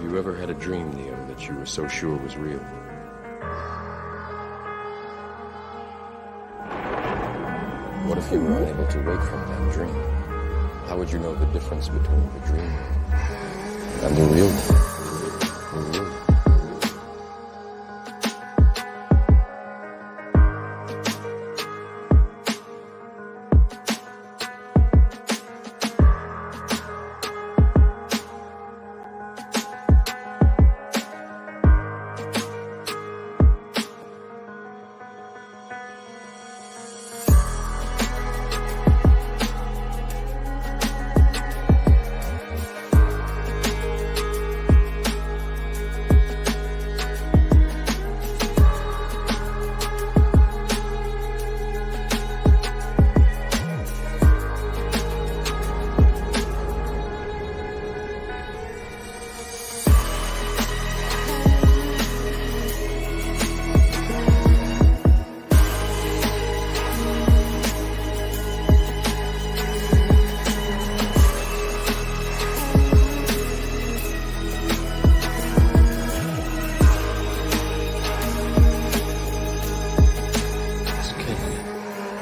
you ever had a dream, Neo, that you were so sure was real? What if you were unable to wake from that dream? How would you know the difference between the dream and the real one? The real one.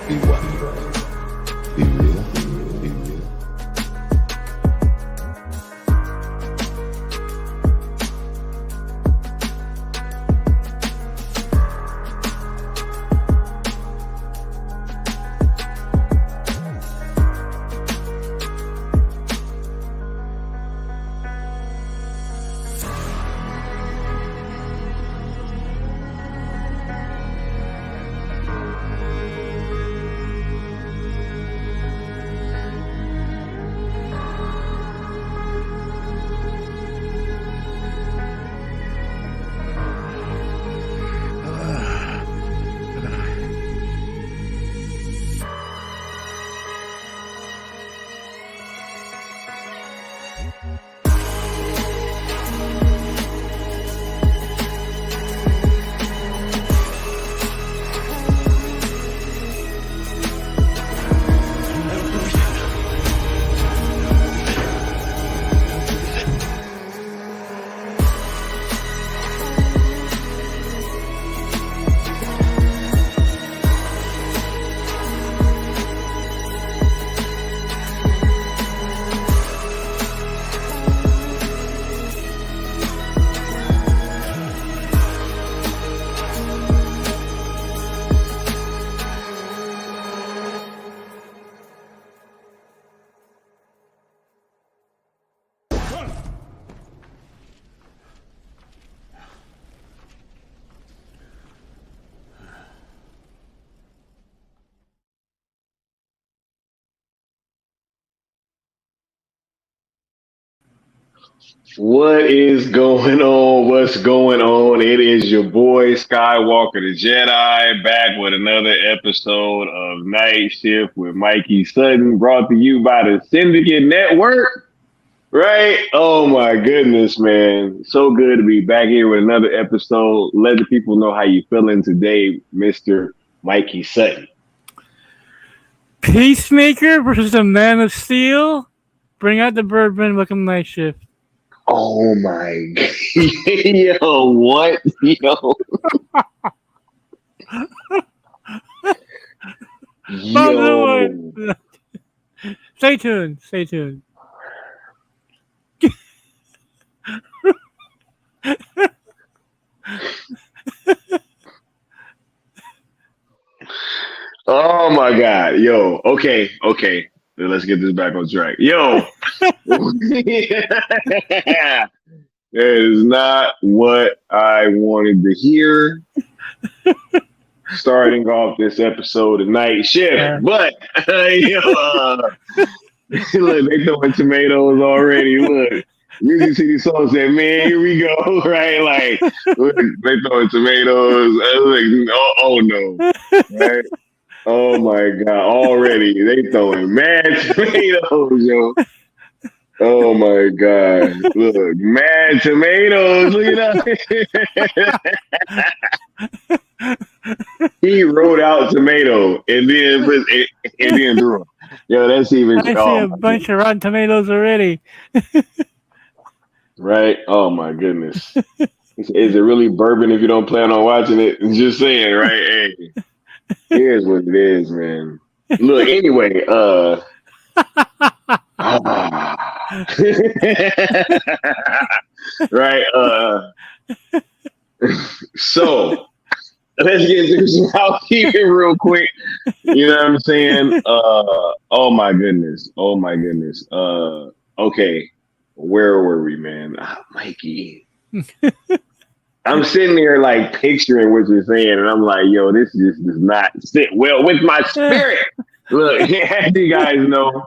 Be what? Be real? Be real? What is going on? What's going on? It is your boy Skywalker the Jedi back with another episode of Night Shift with Mikey Sutton, brought to you by the Syndicate Network. Right? Oh my goodness, man. So good to be back here with another episode. Let the people know how you feeling today, Mr. Mikey Sutton. Peacemaker versus the Man of Steel. Bring out the bourbon. Welcome Night Shift. Oh my God. Yo, what? Yo. Yo. Stay tuned. Stay tuned. Oh my God. Yo. Okay. Let's get this back on track. Yo. That is not what I wanted to hear. Starting off this episode of Night Shift. But look, they throwing tomatoes already. Look. Music City Soul said, man, here we go, right? Like, look, they throwing tomatoes. Like, oh no, right? Oh my God, already they throwing mad tomatoes, yo. Oh my God, look, mad tomatoes. Look at that. He wrote out tomato and then threw them. Yo, that's even. I see a bunch of rotten tomatoes already. Right? Oh my goodness. Is it really bourbon if you don't plan on watching it? Just saying, right? Hey, here's what it is, man. Look, anyway, right, so let's get into some housekeeping real quick. You know what I'm saying? Oh my goodness. Oh my goodness. Okay. Where were we, man? Mikey. I'm sitting there like picturing what you're saying, and I'm like, yo, this just does not sit well with my spirit. Look, as you guys know,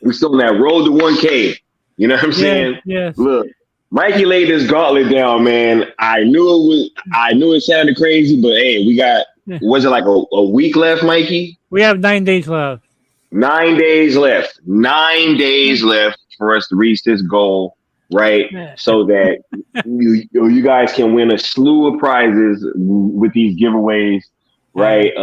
we're still on that road to 1K. You know what I'm saying? Yes. Look, Mikey laid this gauntlet down, man. I knew it sounded crazy, but hey, we got, was it like a week left, Mikey? We have 9 days left. 9 days left. 9 days left for us to reach this goal, right? So that you guys can win a slew of prizes with these giveaways, right?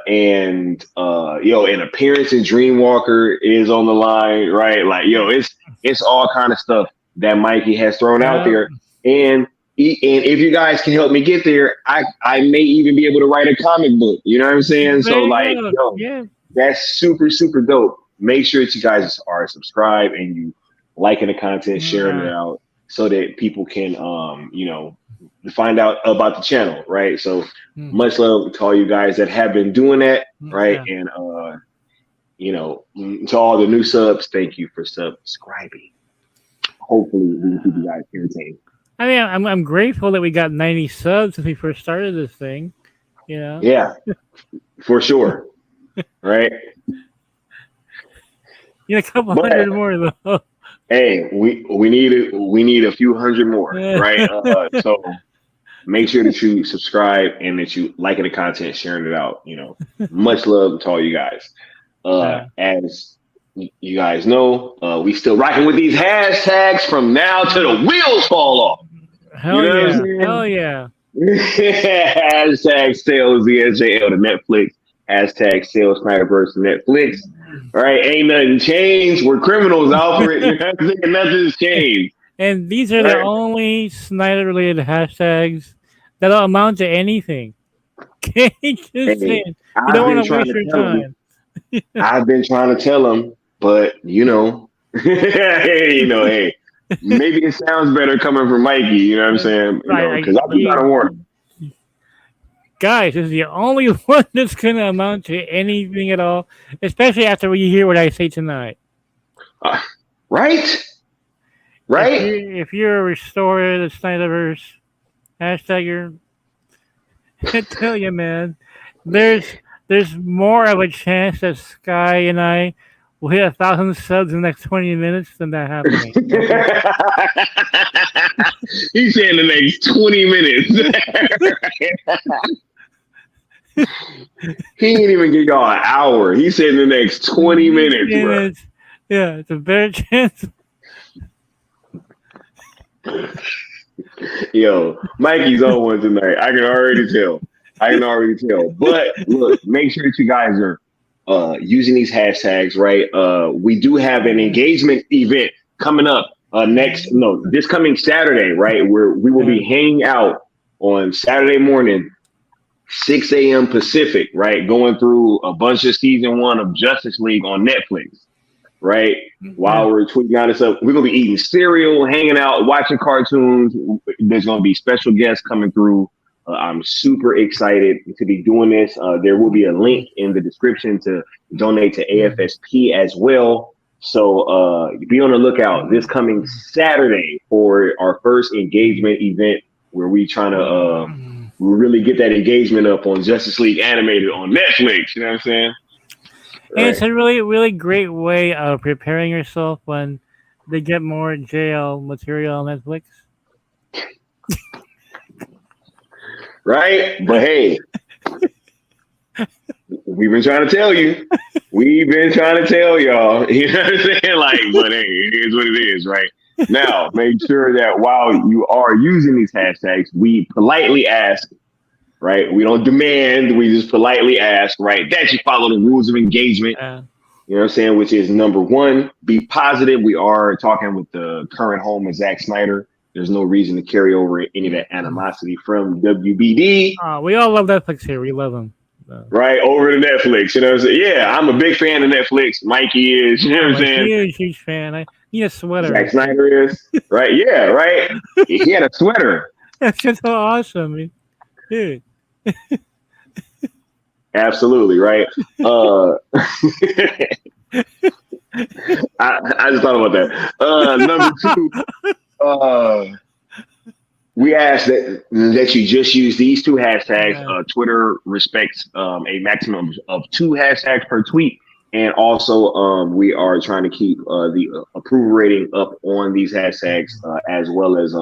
And an appearance in Dreamwalker is on the line, right? Like, yo, it's all kind of stuff that Mikey has thrown out there. And if you guys can help me get there, I may even be able to write a comic book. You know what I'm saying? So like, yo, that's super, super dope. Make sure that you guys are subscribed and you liking the content, sharing it out so that people can, find out about the channel, right? So much love to all you guys that have been doing that, right? And, to all the new subs, thank you for subscribing. Hopefully we can keep you guys entertained. I mean, I'm grateful that we got 90 subs since we first started this thing. You know? Yeah, for sure. Right? You need a couple hundred more though. Hey, we need a few hundred more, right? So make sure that you subscribe and that you liking the content, sharing it out. Much love to all you guys. As you guys know, we still rocking with these hashtags from now to the wheels fall off. Hell yeah. Hashtag sales ZSJL to Netflix. Hashtag sales Snyderverse to Netflix. All right, ain't nothing changed. We're criminals, Alfred. You know what I'm saying? Nothing's changed. And these are the only Snyder-related hashtags that'll amount to anything. Okay, just saying. You don't want to waste your time. I've been trying to tell them, but hey, maybe it sounds better coming from Mikey. You know what I'm saying? Because I've been trying to warn him. Guys, this is the only one that's going to amount to anything at all, especially after you hear what I say tonight. Right? If you're a restorer of the Snyderverse, hashtagger, I tell you, man, there's more of a chance that Sky and I will hit 1,000 subs in the next 20 minutes than that happening. He's saying the next 20 minutes. He didn't even give y'all an hour. He said the next 20 minutes, bro. Yeah, it's a better chance. Yo, Mikey's on one tonight. I can already tell. But look, make sure that you guys are using these hashtags, right? We do have an engagement event coming up this coming Saturday, right? Where we will be hanging out on Saturday morning, 6 a.m. Pacific, right? Going through a bunch of season 1 of Justice League on Netflix, right? While we're tweeting out and stuff, we're going to be eating cereal, hanging out, watching cartoons. There's going to be special guests coming through. I'm super excited to be doing this. There will be a link in the description to donate to AFSP as well. So be on the lookout this coming Saturday for our first engagement event where we trying to really get that engagement up on Justice League Animated on Netflix. You know what I'm saying? And it's a really, really great way of preparing yourself when they get more JL material on Netflix. Right? But hey, we've been trying to tell you. We've been trying to tell y'all. You know what I'm saying? Like, but hey, it is what it is, right? Now, make sure that while you are using these hashtags, we politely ask, right? We don't demand, we just politely ask, right, that you follow the rules of engagement, You know what I'm saying? Which is number one, be positive. We are talking with the current home of Zack Snyder. There's no reason to carry over any of that animosity from WBD. We all love Netflix here. We love them. Right, over to Netflix. You know what I'm saying? Yeah, I'm a big fan of Netflix. Mikey is, you know what I'm saying? Huge fan. I need a sweater. Zack Snyder is. Right, yeah, right. He had a sweater. That's just so awesome, dude. Absolutely, right? I just thought about that. Number two, we ask that you just use these two hashtags. Twitter respects a maximum of 2 hashtags per tweet. And also, we are trying to keep the approval rating up on these hashtags, as well as,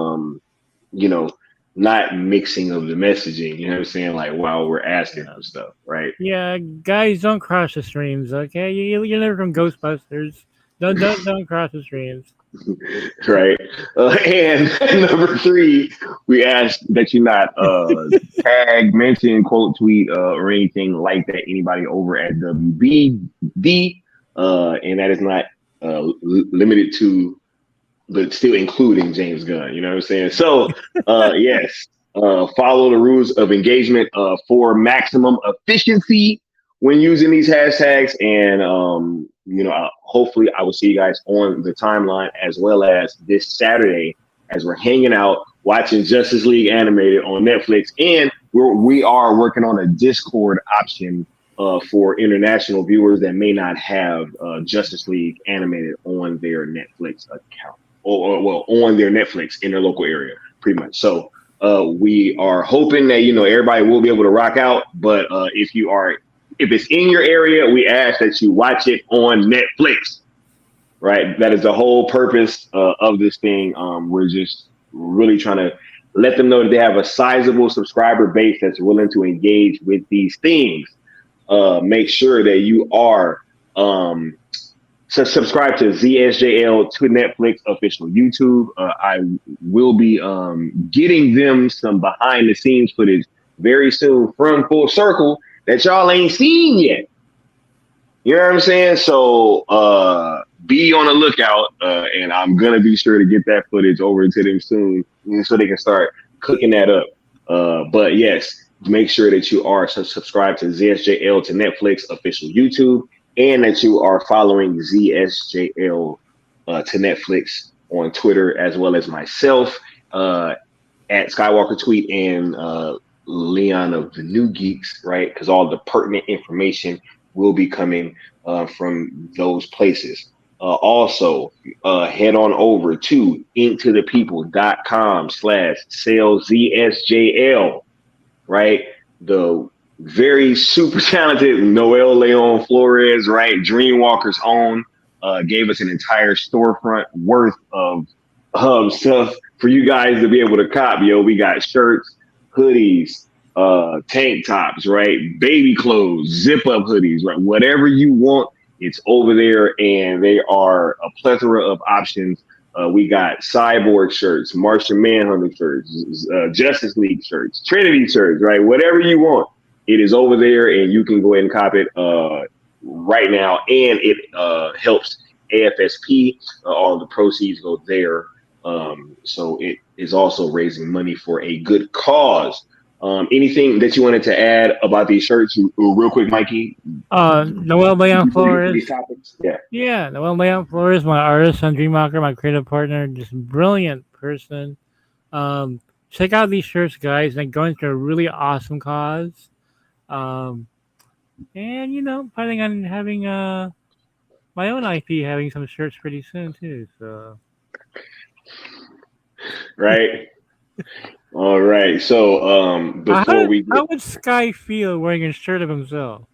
not mixing of the messaging. You know what I'm saying? Like, while we're asking for stuff, right? Yeah, guys, don't cross the streams, okay? You're never from Ghostbusters. Don't cross the streams. Right. And number 3, we ask that you not tag, mention, quote, tweet, or anything like that anybody over at WBD. And that is not limited to, but still including James Gunn. You know what I'm saying? So, yes, follow the rules of engagement for maximum efficiency when using these hashtags. And, hopefully I will see you guys on the timeline, as well as this Saturday as we're hanging out, watching Justice League Animated on Netflix. And we are working on a Discord option for international viewers that may not have Justice League Animated on their Netflix account, or on their Netflix in their local area, pretty much. So we are hoping that, everybody will be able to rock out. But if it's in your area, we ask that you watch it on Netflix, right? That is the whole purpose of this thing. We're just really trying to let them know that they have a sizable subscriber base that's willing to engage with these things. Make sure that you are subscribe to ZSJL to Netflix official YouTube. I will be getting them some behind the scenes footage very soon from Full Circle that y'all ain't seen yet. You know what I'm saying? So be on the lookout, and I'm going to be sure to get that footage over to them soon so they can start cooking that up. But yes, make sure that you are subscribed to ZSJL to Netflix official YouTube, and that you are following ZSJL to Netflix on Twitter, as well as myself at Skywalker Tweet and Leon of the New Geeks, right? Because all the pertinent information will be coming from those places. Also, head on over to intothepeople.com/saleszsjl, right? The very super talented Noel Leon Flores, right? Dreamwalker's own, gave us an entire storefront worth of stuff for you guys to be able to cop. Yo, we got shirts, hoodies, tank tops, right? Baby clothes, zip up hoodies, right? Whatever you want, it's over there, and they are a plethora of options. We got Cyborg shirts, Martian Manhunter shirts, Justice League shirts, Trinity shirts, right? Whatever you want, it is over there, and you can go ahead and cop it right now. And it helps AFSP. All the proceeds go there. So it is also raising money for a good cause. Anything that you wanted to add about these shirts real quick, Mikey? Noel Leon Flores. Yeah, Noel Leon Flores, my artist on Dreamwalker, my creative partner, just brilliant person. Check out these shirts, guys. They're going through a really awesome cause. And, planning on having my own IP, having some shirts pretty soon, too. So, right. All right. So how would Sky feel wearing a shirt of himself?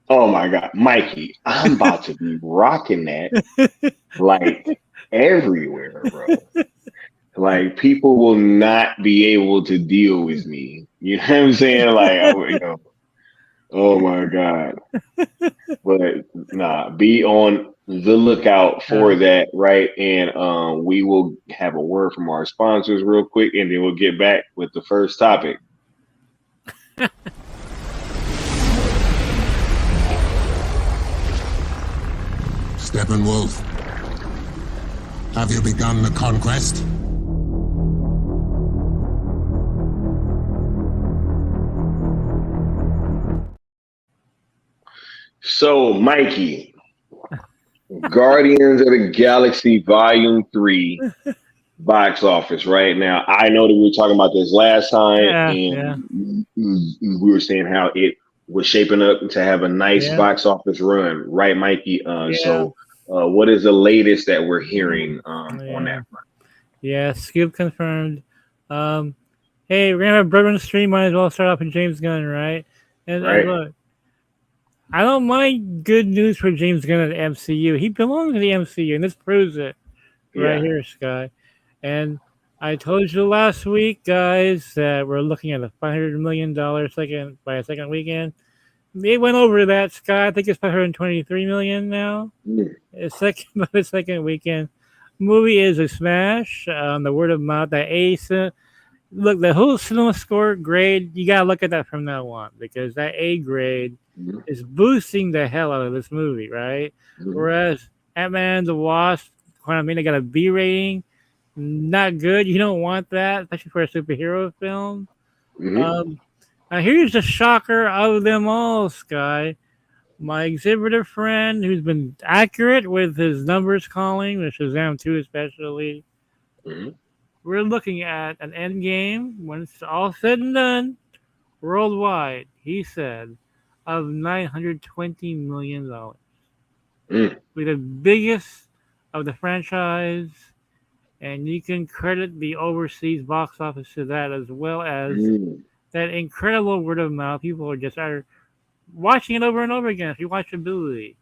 Oh my God, Mikey, I'm about to be rocking that like everywhere, bro. Like, people will not be able to deal with me. You know what I'm saying? Like, oh my God. But nah, be on the lookout for that, right? And we will have a word from our sponsors real quick, and then we'll get back with the first topic. Steppenwolf, have you begun the conquest? So, Mikey, Guardians of the Galaxy Volume 3 box office right now. I know that we were talking about this last time, and we were saying how it was shaping up to have a nice box office run, right, Mikey? So, what is the latest that we're hearing on that front? Yeah, scoop confirmed. Hey, we're gonna have a bourbon stream. Might as well start off with James Gunn, right? And look, I don't mind good news for James Gunn at the MCU. He belongs to the MCU, and this proves it right here, Sky. And I told you last week, guys, that we're looking at a $500 million by a second weekend. It went over that, Sky. I think it's $523 million now. By the second weekend. Movie is a smash. The word of mouth, look, the whole cinema score grade, you gotta look at that from now on, because that A grade is boosting the hell out of this movie, right? Whereas Ant-Man and the Wasp, they got a B rating. Not good. You don't want that, especially for a superhero film. Now here's the shocker of them all, Sky. My exhibitor friend, who's been accurate with his numbers calling, with Shazam 2 especially, we're looking at an end game, when it's all said and done, worldwide, he said, of $920 million. Be the biggest of the franchise. And you can credit the overseas box office to that, as well as that incredible word of mouth. People are watching it over and over again. If you watch Ability,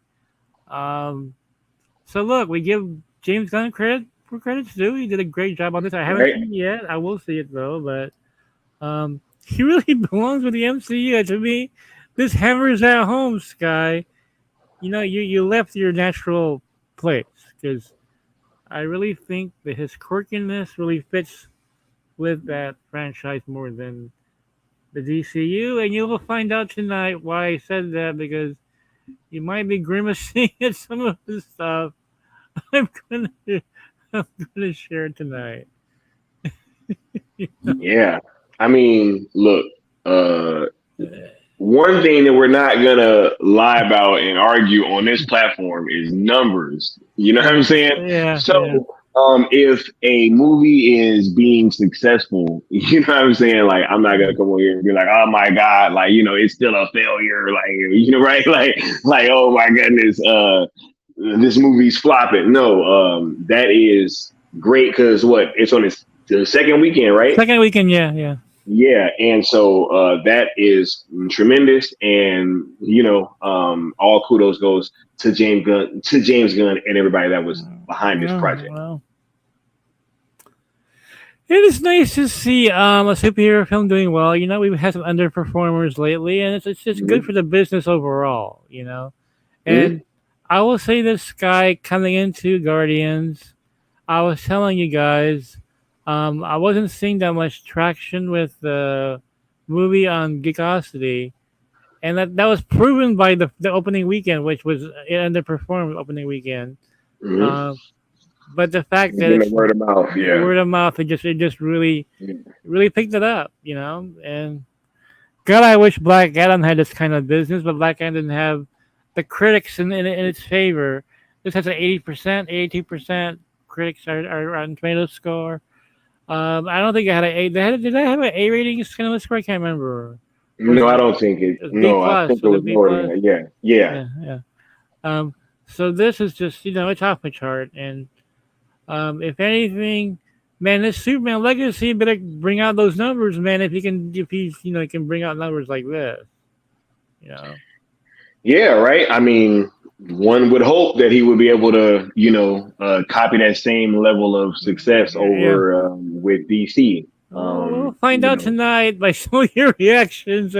so look, we give James Gunn credit for credit's due. He did a great job on this. I haven't seen it yet. I will see it though, but he really belongs with the MCU. To me, this hammers at home, Sky. You know, you left your natural place, because I really think that his quirkiness really fits with that franchise more than the DCU. And you will find out tonight why I said that, because you might be grimacing at some of the stuff I'm gonna share tonight. Yeah. I mean, look, one thing that we're not gonna lie about and argue on this platform is numbers. You know what I'm saying? If a movie is being successful, you know what I'm saying? Like, I'm not gonna come over here and be like, oh my God, like, you know, it's still a failure, like, you know, right? Like, oh my goodness, this movie's flopping. No, that is great, because it's on the second weekend, right? Second weekend, yeah. Yeah, and so that is tremendous, and you know, all kudos goes to James Gunn, and everybody that was behind this project. Well, it is nice to see a superhero film doing well. You know, we've had some underperformers lately, and it's just good for the business overall. You know, and I will say this, guy, coming into Guardians, I was telling you guys. I wasn't seeing that much traction with the movie on Geekosity, and that was proven by the opening weekend, which was an underperformed opening weekend. But the fact that it's word of mouth, it just really picked it up, you know. And God, I wish Black Adam had this kind of business, but Black Adam didn't have the critics in its favor. This has an 80%, 82% critics are on Tomato score. I don't think it had an A. Did I have an A rating? Cinema score? I can't remember. No, I don't think it. No, I think it was more than that. Yeah. So this is just, it's off the chart, and if anything, man, this Superman Legacy better bring out those numbers, man. If he can bring out numbers like this, you know. Yeah, right. I mean, one would hope that he would be able to, copy that same level of success over with DC. We'll find out tonight by some of your reactions.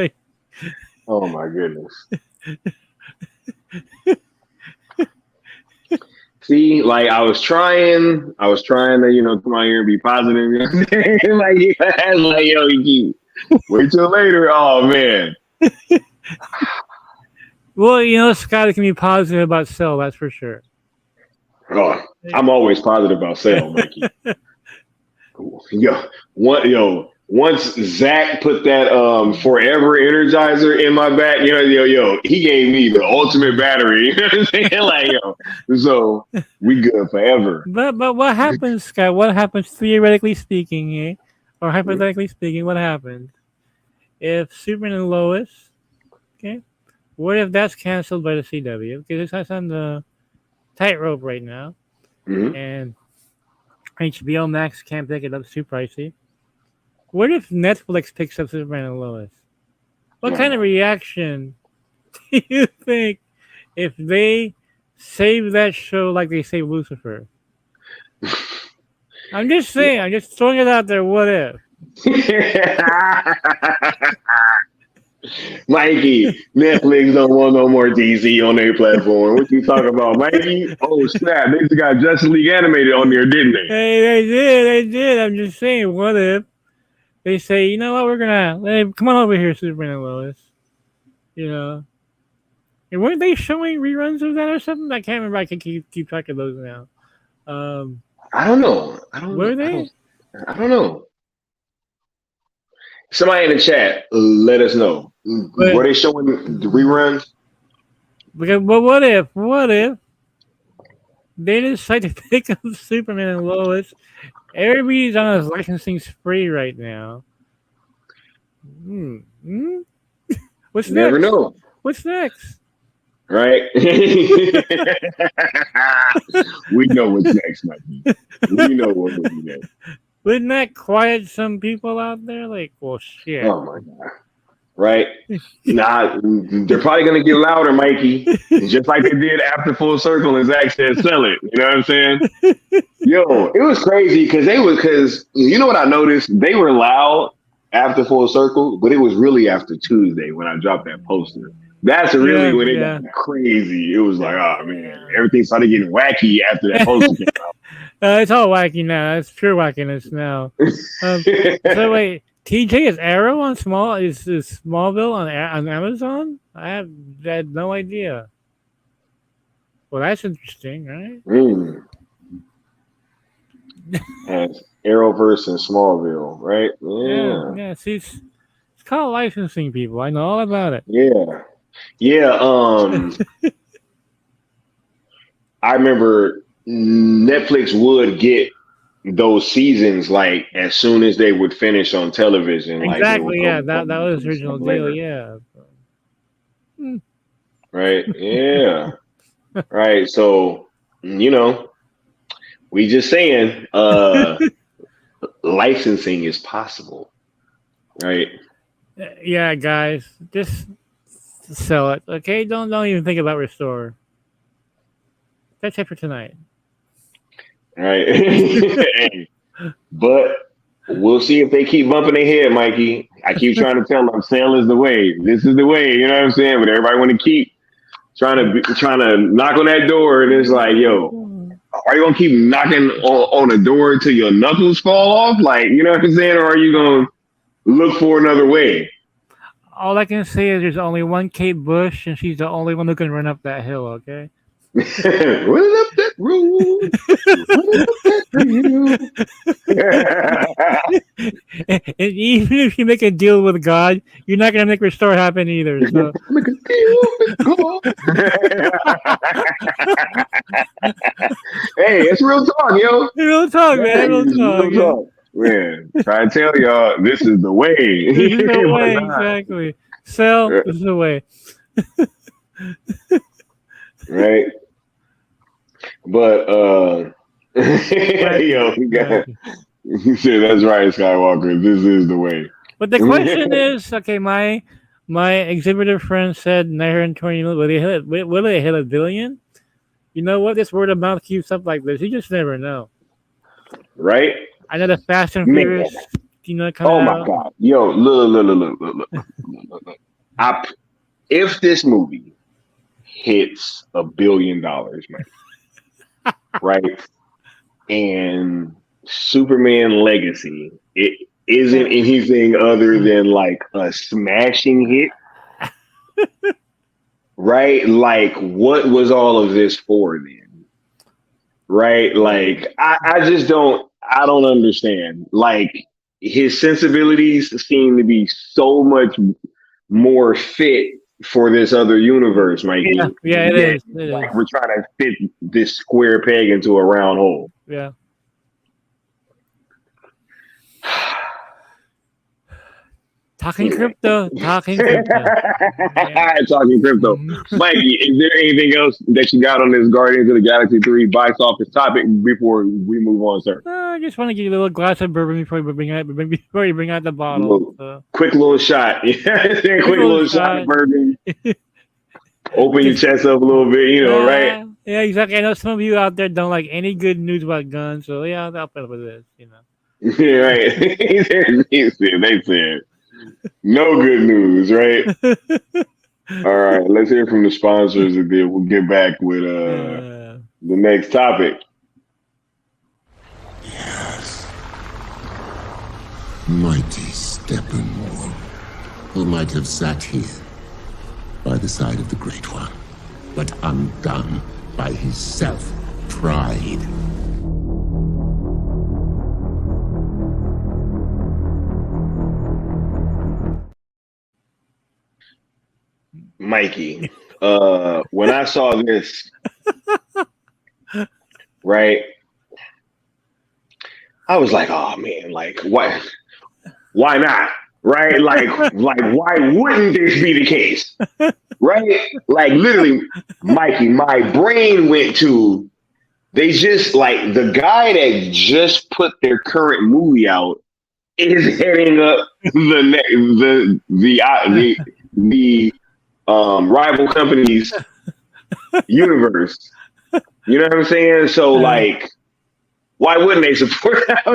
Oh my goodness. See, like I was trying to, come out here and be positive. You know what I'm saying? like, yo, you wait till later. Oh man. Well, Scott can be positive about Cell, that's for sure. Oh, I'm always positive about Sale, Mikey. Once Zach put that forever energizer in my back, he gave me the ultimate battery. You know what I'm saying? Like, so we good forever. But what happens, Scott? What happens theoretically speaking, or hypothetically speaking? What happens if Superman and Lois? Okay, what if that's canceled by the CW? Because it's on the tightrope right now, and HBO Max can't pick it up; it's too pricey. What if Netflix picks up Superman and Lois? What kind of reaction do you think if they save that show like they saved Lucifer? I'm just saying. I'm just throwing it out there. What if? Mikey, Netflix don't want no more DC on their platform. What you talking about, Mikey? Oh snap! They just got Justice League animated on there, didn't they? Hey, they did. I'm just saying. What if they say, you know what, we're gonna come on over here, Superman and Lois. And weren't they showing reruns of that or something? I can't remember. I can keep track of those now. I don't know. Were they? I don't know. Somebody in the chat, let us know. Were they showing the reruns? But what if they decide to pick up Superman and Lois? Everybody's on a licensing spree right now. What's next? Never know. What's next? Right? We know what's next, Mikey. We know what will be next. Wouldn't that quiet some people out there? Like, well, shit. Oh my god! Right? Nah, they're probably gonna get louder, Mikey. Just like they did after Full Circle, and Zach said, "Sell it." You know what I'm saying? Yo, it was crazy because you know what I noticed? They were loud after Full Circle, but it was really after Tuesday when I dropped that poster. That's really when it got crazy. It was like, oh man, everything started getting wacky after that poster came out. It's all wacky now. It's pure wackiness now. So wait, TJ is Arrow on is Smallville on Amazon? I had no idea. Well, that's interesting, right? As Arrowverse and Smallville, right? Yeah. See, it's called licensing, people. I know all about it. Yeah. I remember Netflix would get those seasons like as soon as they would finish on television. Exactly. That was the original deal. Yeah. Right. Yeah. Right. So we just saying licensing is possible. Right. Yeah, guys, just sell it. Okay, don't even think about restore. That's it for tonight. Right. Hey, but we'll see if they keep bumping their head, Mikey. I keep trying to tell them sale is the way. This is the way. You know what I'm saying? But everybody want to keep trying to knock on that door, and it's like, yo, are you gonna keep knocking on a door until your knuckles fall off? Like, you know what I'm saying? Or are you gonna look for another way? All I can say is there's only one Kate Bush, and she's the only one who can run up that hill. Okay. Run up that road. And even if you make a deal with God, you're not gonna make restore happen either. So. Make a deal with God. Hey, it's real talk, yo. Real talk, man. Real talk. Man, try to tell y'all this is the way. This is the way, exactly. Sell, this is the way. Right. But yo, you said that's right, Skywalker. This is the way. But the question is, okay, my exhibitor friend said 920 million. Will they hit $1 billion? You know what? This word of mouth keeps up like this. You just never know. Right? I know the Fast and Furious. Oh my God. Yo, look. If this movie hits $1 billion, man. Right, and Superman Legacy, it isn't anything other than like a smashing hit, right? Like, what was all of this for then? right? Like I just don't understand. Like his sensibilities seem to be so much more fit for this other universe, Mikey. Yeah, it is. It Like is. we're trying to fit this square peg into a round hole. Yeah. Talking crypto. Talking crypto. Mikey, is there anything else that you got on this Guardians of the Galaxy 3 box office topic before we move on, sir? I just want to give you a little glass of bourbon before you bring out the bottle. Quick little shot. Quick little shot of bourbon. Open your chest up a little bit, right? Yeah, exactly. I know some of you out there don't like any good news about guns, so yeah, I'll put up with this, Yeah, right. They said no good news, right? All right, let's hear from the sponsors, and then we'll get back with the next topic. Yes. Mighty Steppenwolf, who might have sat here by the side of the Great One, but undone by his self-pride. Mikey, when I saw this, right, I was like, oh man, like why not? Right? Like why wouldn't this be the case? Right? Like literally, Mikey, my brain went to they just like the guy that just put their current movie out is heading up the rival company's universe. You know what I'm saying? So like, why wouldn't they support that?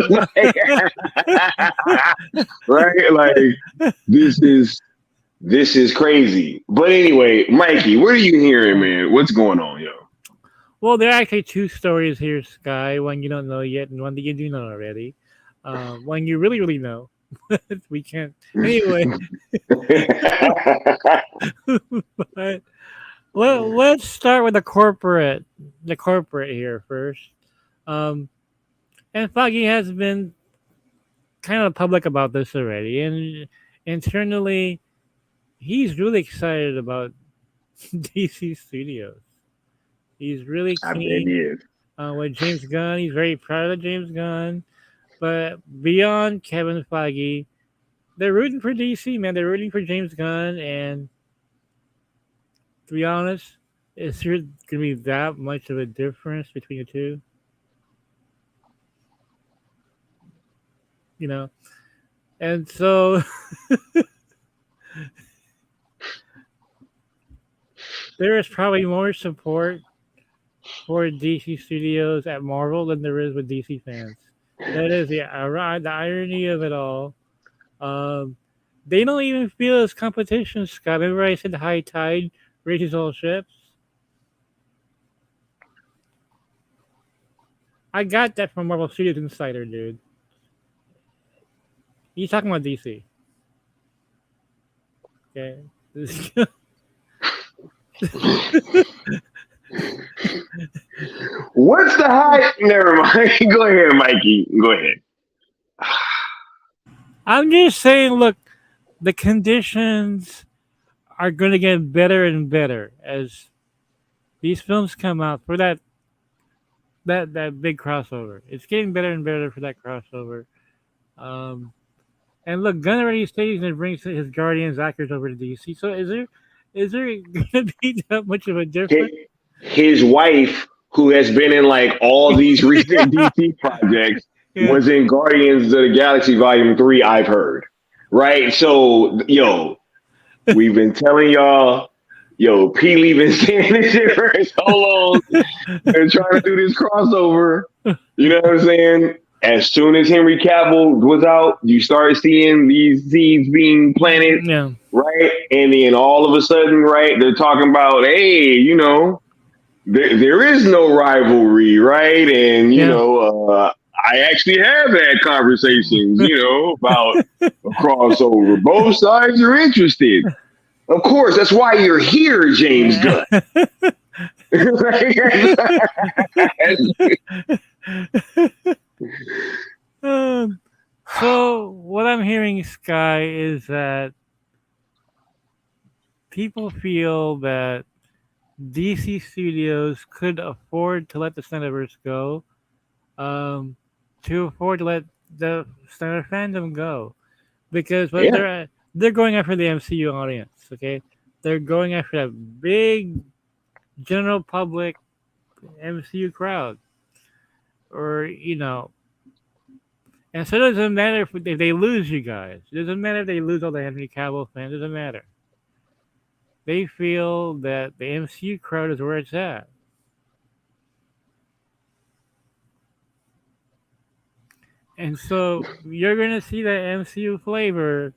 Right? Like this is crazy. But anyway, Mikey, what are you hearing, man? What's going on, yo? Well, there are actually two stories here, Sky. One you don't know yet, and one that you do know already. One you really, really know. We can't. Anyway. But let's start with the corporate here first. And Foggy has been kind of public about this already, and internally, he's really excited about DC Studios. He's really keen with James Gunn. He's very proud of James Gunn. But beyond Kevin Feige, they're rooting for DC, man. They're rooting for James Gunn. And to be honest, is there going to be that much of a difference between the two? And so there is probably more support for DC Studios at Marvel than there is with DC fans. That is the irony of it all. They don't even feel as competition, Scott. Remember I said high tide raises all ships? I got that from Marvel Studios Insider, dude. You talking about DC? Okay. What's the high? Never mind. Go ahead, Mikey. Go ahead. I'm just saying, look, the conditions are going to get better and better as these films come out for that big crossover. It's getting better and better for that crossover. And look, Gunn already stated and brings his Guardians actors over to DC. So is there going to be that much of a difference? His wife, who has been in like all these recent DC projects, was in Guardians of the Galaxy Volume 3, I've heard. Right? So, we've been telling y'all, P. Lee been saying this shit for so long and trying to do this crossover. You know what I'm saying? As soon as Henry Cavill was out, you started seeing these seeds being planted, right? And then all of a sudden, right, they're talking about, hey, there is no rivalry, right? And, I actually have had conversations, about a crossover. Both sides are interested. Of course, that's why you're here, James Gunn. Um, so what I'm hearing, Sky, is that people feel that DC Studios could afford to let the Snyderverse go, um, to afford to let the Snyder fandom go, because what Yeah, they're going after the MCU audience. Okay, they're going after that big general public MCU crowd, or and so it doesn't matter if they lose you guys. It doesn't matter if they lose all the Henry Cavill fans. It doesn't matter. They feel that the MCU crowd is where it's at. And so you're going to see that MCU flavor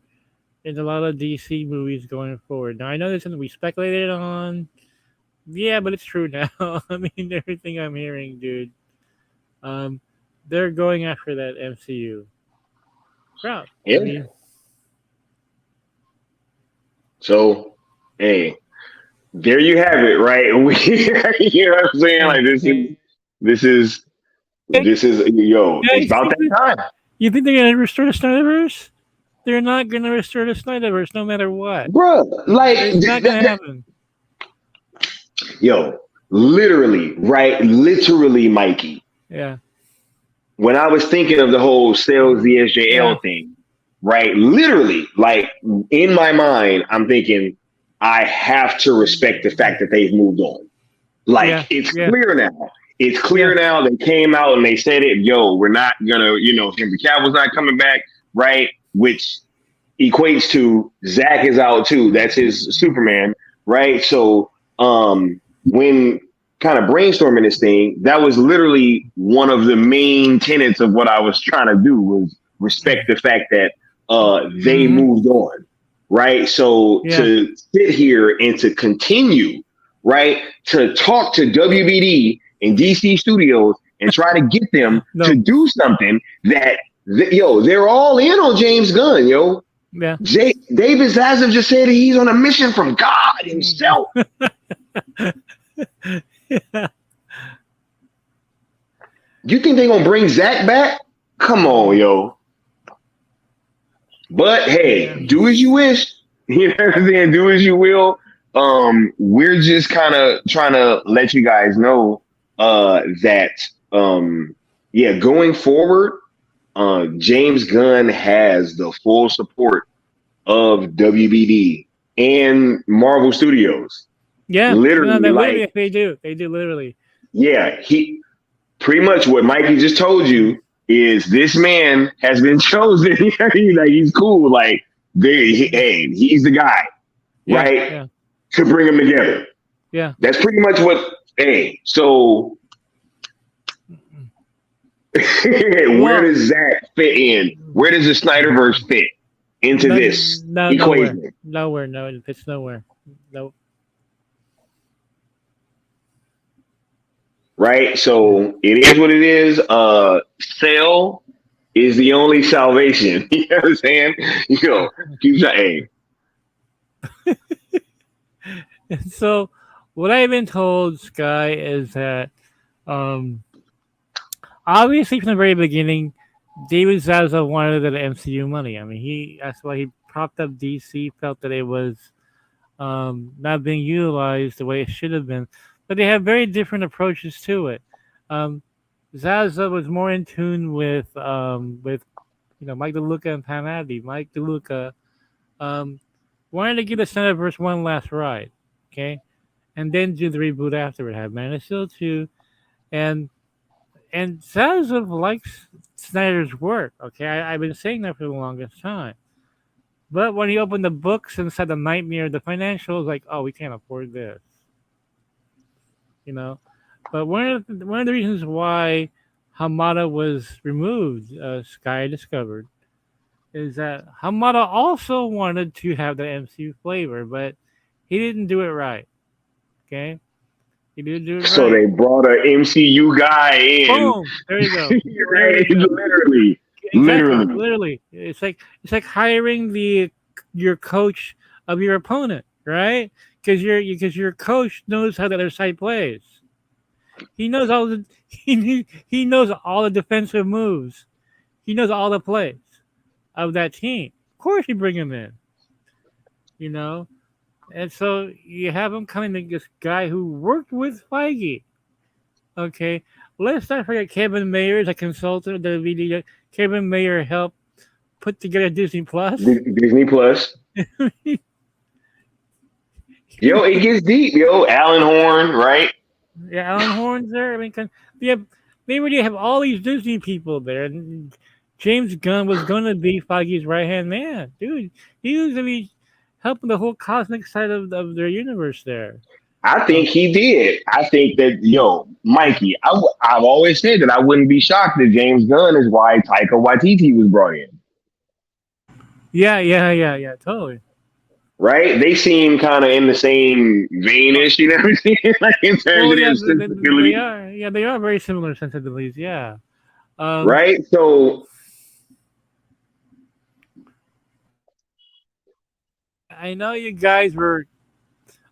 in a lot of DC movies going forward. Now, I know this is something we speculated on. Yeah, but it's true now. I mean, everything I'm hearing, dude. Um, they're going after that MCU crowd. yeah. I mean, So, hey, there you have it, right? You know what I'm saying? Like this is yo. It's about that time, you think they're going to restore the Snyderverse? They're not going to restore the Snyderverse no matter what. bro. Like It's not going to happen. yo, literally, right? Literally, Mikey. Yeah. When I was thinking of the whole sales the SJL thing, right? Literally, like in my mind, I'm thinking I have to respect the fact that they've moved on. Like it's clear now. It's clear now. They came out and they said it. Yo, we're not gonna, Henry Cavill's not coming back, right? Which equates to Zach is out too. That's his Superman, right? So, when kind of brainstorming this thing, that was literally one of the main tenets of what I was trying to do was respect the fact that they moved on, right? So to sit here and to continue, right, to talk to WBD and DC Studios and try to get them to do something that, they're all in on James Gunn, yo. Yeah. David Zaslav just said he's on a mission from God himself. Yeah. You think they're gonna bring Zach back? Come on, yo. But hey, do as you wish. You know what I'm saying? Do as you will. We're just kind of trying to let you guys know that going forward, James Gunn has the full support of WBD and Marvel Studios. Yeah, literally, they do. They do literally. Yeah, he pretty much what Mikey just told you is this man has been chosen. Like he's cool. Like he's the guy, right? Yeah. To bring them together. Yeah, that's pretty much what. So where does that fit in? Where does the Snyderverse fit into this equation? Nowhere. No, it fits nowhere. No. Right, so it is what it is. Sale is the only salvation. You know what I'm saying? Keep saying. So, what I've been told, Sky, is that obviously from the very beginning, David Zaslav wanted the MCU money. I mean, that's why he propped up DC. Felt that it was not being utilized the way it should have been. But they have very different approaches to it. Zaza was more in tune with Mike DeLuca and Pam Abdy. Mike DeLuca wanted to give the Snyderverse one last ride, okay, and then do the reboot after it. Had Man of Steel 2, and Zaza likes Snyder's work. Okay, I've been saying that for the longest time. But when he opened the books and said the nightmare, the financials, like, oh, we can't afford this. But one of the reasons why Hamada was removed, Sky discovered, is that Hamada also wanted to have the MCU flavor, but he didn't do it right. Okay, he didn't do it right. So they brought an MCU guy in. Boom! There you go. Right? Literally. It's like hiring your coach of your opponent, right? your coach knows how the other side plays. He knows all the he knows all the defensive moves. He knows all the plays of that team. Of course, you bring him in. You know, and so you have him coming to this guy who worked with Feige. Okay, let's not forget Kevin Mayer is a consultant. The video Kevin Mayer helped put together Disney Plus. Disney Plus. Yo, it gets deep. Yo, Alan Horn, right? Yeah, Alan Horn's there. I mean, they already have all these Disney people there. And James Gunn was going to be Feige's right hand man, dude. He was going to be helping the whole cosmic side of their universe there. I think he did. I think that, Mikey, I've always said that I wouldn't be shocked that James Gunn is why Taika Waititi was brought in. Yeah, totally. Right? They seem kind of in the same vein-ish, you know what I'm saying? Like in terms of their sensibility. They are very similar sensibilities, yeah. Right? So I know you guys were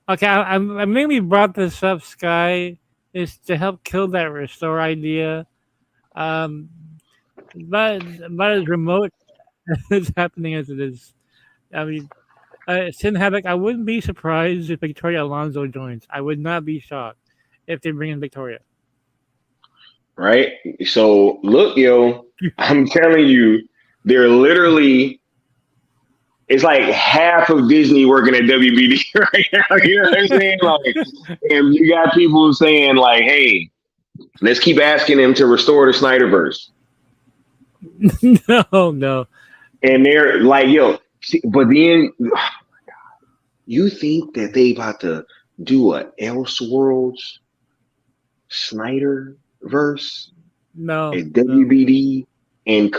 okay. I mainly brought this up, Sky, is to help kill that restore idea. But as remote as happening as it is, I mean, Sin Havoc. I wouldn't be surprised if Victoria Alonso joins. I would not be shocked if they bring in Victoria. Right? So look, I'm telling you, they're literally. It's like half of Disney working at WBD right now. You know what I'm saying? Like, and you got people saying like, "Hey, let's keep asking them to restore the Snyderverse." No. And they're like, but then, oh my God, you think that they about to do a Elseworlds Snyderverse at WBD? And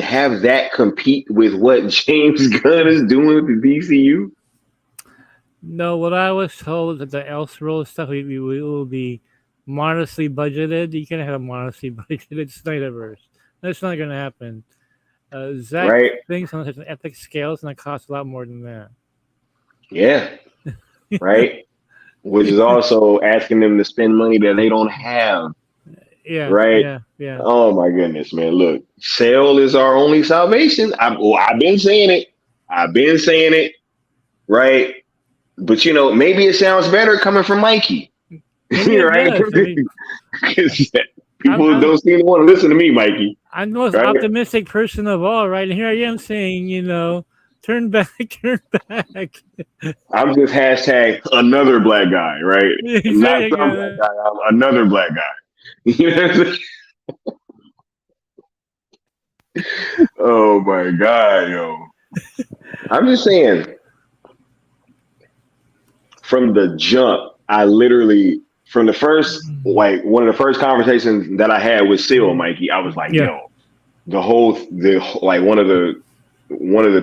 have that compete with what James Gunn is doing with the DCU? No, what I was told is that the Elseworlds stuff will be modestly budgeted. You can have a modestly budgeted Snyderverse. That's not going to happen. Zach thinks on such an epic scale, it's going to cost a lot more than that. Yeah, right. Which is also asking them to spend money that they don't have. Yeah. Right. Yeah. Oh my goodness, man! Look, sale is our only salvation. I've been saying it. Right. But maybe it sounds better coming from Mikey. Right? People don't seem to want to listen to me, Mikey. I'm the most optimistic person of all, right? And here I am saying, turn back. I'm just hashtag another black guy, right? Not some black guy, I'm another black guy. You know what I'm saying? Oh my God, yo. I'm just saying, from the jump, I literally, from the first, like one of the first conversations that I had with Seal, Mikey, I was like, one of the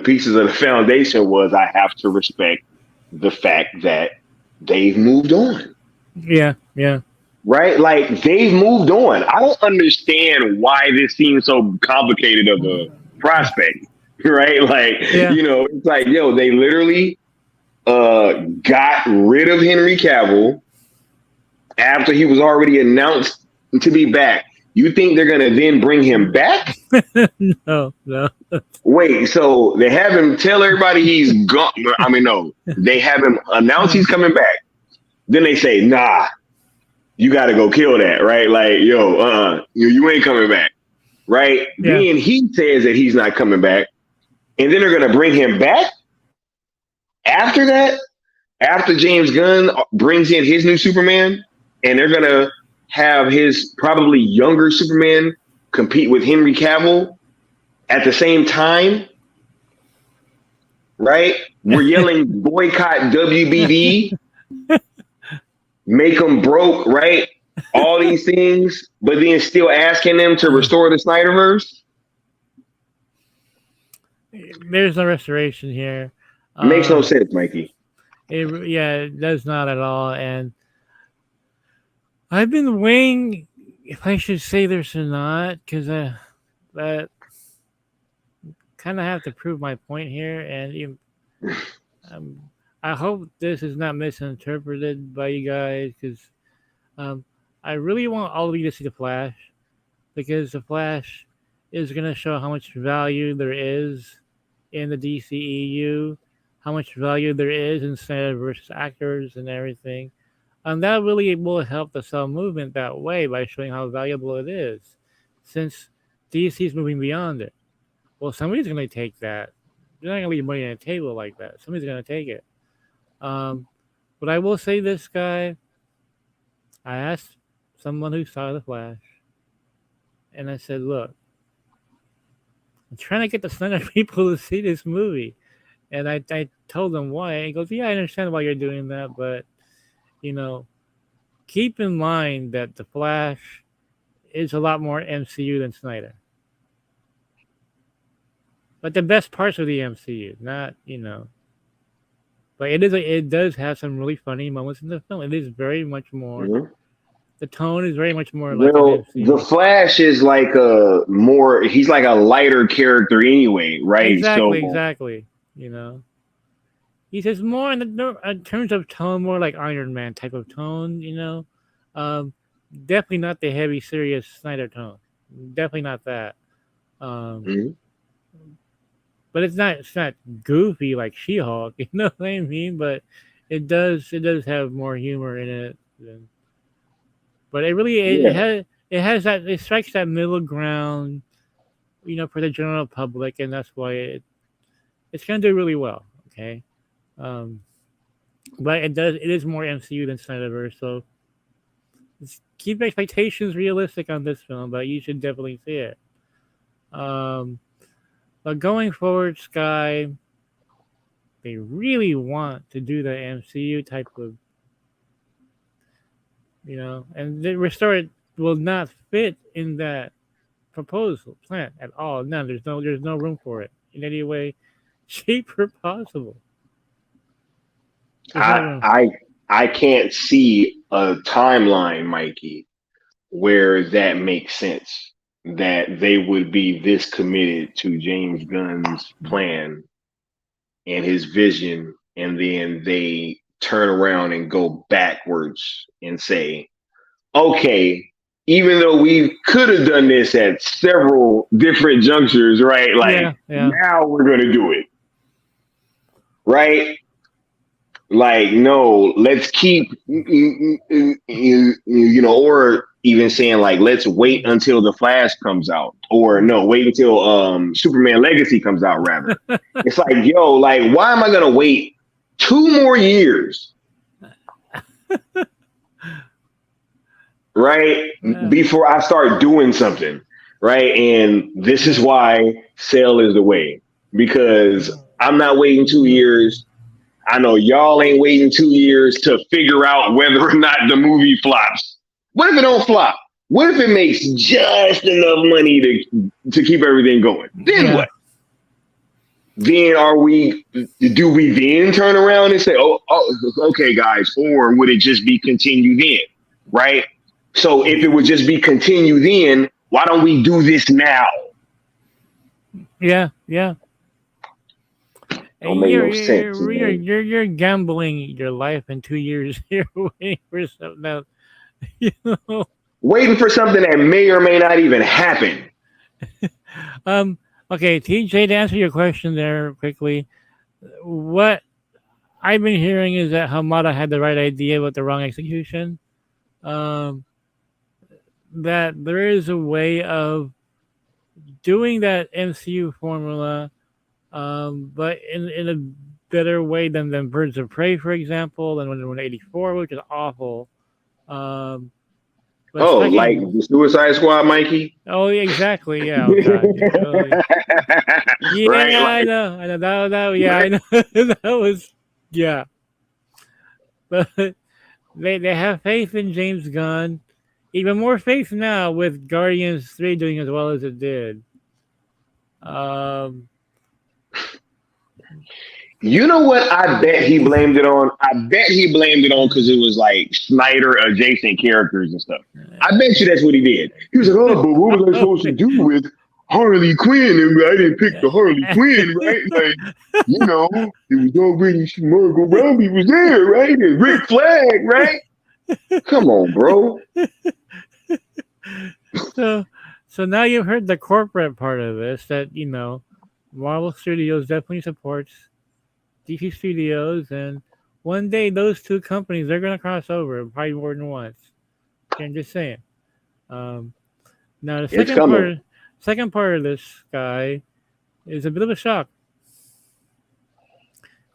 pieces of the foundation was I have to respect the fact that they've moved on. Yeah. Right? Like, they've moved on. I don't understand why this seems so complicated of a prospect, right? Like, it's like, they literally got rid of Henry Cavill after he was already announced to be back. You think they're going to then bring him back? No. Wait, so they have him tell everybody he's gone. I mean, no. They have him announce he's coming back. Then they say, nah. You got to go kill that, right? Like, you ain't coming back, right? Yeah. Then he says that he's not coming back. And then they're going to bring him back after that, after James Gunn brings in his new Superman, and they're going to have his probably younger Superman compete with Henry Cavill at the same time, right? We're yelling boycott WBD. Make them broke, right? All these things, but then still asking them to restore the Snyderverse. There's no restoration here. It makes no sense, Mikey. It does not at all. And I've been weighing if I should say this or not, because that kind of have to prove my point here. And I hope this is not misinterpreted by you guys because I really want all of you to see the Flash because the Flash is going to show how much value there is in the DCEU, how much value there is in Snyder versus actors and everything. That really will help the cell movement that way by showing how valuable it is, since DC is moving beyond it. Well, somebody's going to take that. They're not going to leave money on the table like that. Somebody's going to take it. But I will say this, guy. I asked someone who saw The Flash, and I said, look, I'm trying to get the Snyder people to see this movie. And I told them why. He goes, yeah, I understand why you're doing that, but, keep in mind that The Flash is a lot more MCU than Snyder. But the best parts of the MCU, not, But it does have some really funny moments in the film. It is very much more. Mm-hmm. The tone is very much more like the Flash is like he's like a lighter character anyway, right? Exactly. He says more in terms of tone, more like Iron Man type of tone, definitely not the heavy, serious Snyder tone. Definitely not that. Mm-hmm. But it's not goofy like She-Hulk, you know what I mean? But it does have more humor in it. But it strikes that middle ground, for the general public, and that's why it's gonna do really well. Okay, but it is more MCU than Snyderverse, so keep expectations realistic on this film. But you should definitely see it. But going forward, Sky, they really want to do the MCU type of, and the Restore It will not fit in that proposal plan at all. No, there's no room for it in any way, shape, or possible. I can't see a timeline, Mikey, where that makes sense. That they would be this committed to James Gunn's plan and his vision, and then they turn around and go backwards and say, okay, even though we could have done this at several different junctures, right? Like, now we're going to do it. Right? Like, no, let's keep, or even saying like, let's wait until The Flash comes out, or no, wait until Superman Legacy comes out, rather. It's like, yo, like, why am I going to wait 2 more years? Right? Before I start doing something, right? And this is why sale is the way, because I'm not waiting 2 years. I know y'all ain't waiting 2 years to figure out whether or not the movie flops. What if it don't flop? What if it makes just enough money to keep everything going? Then what? Then do we then turn around and say, oh, okay, guys, or would it just be continue then? Right? So if it would just be continue then, why don't we do this now? Yeah. Don't make no sense. You're gambling your life in 2 years here waiting for something else. Waiting for something that may or may not even happen. Okay, TJ, to answer your question there quickly, what I've been hearing is that Hamada had the right idea but the wrong execution. That there is a way of doing that MCU formula, but in a better way than Birds of Prey, for example, than Wonder Woman 84, which is awful. Like the Suicide Squad, Mikey? Oh, exactly. Yeah. Oh, God. Yeah, right, I know. I know. That was, yeah. But they have faith in James Gunn. Even more faith now with Guardians 3 doing as well as it did. You know what I bet he blamed it on? I bet he blamed it on because it was like Snyder adjacent characters and stuff. I bet you that's what he did. He was like, oh, but what was I supposed to do with Harley Quinn, and I didn't pick the Harley Quinn, right? Like, it was already Margot Robbie was there, right? And Rick Flag, right? Come on, bro. So now you've heard the corporate part of this, that Marvel Studios definitely supports DC Studios, and one day those two companies, they're gonna cross over, probably more than once. Okay, I'm just saying. Now the second part of this guy is a bit of a shock.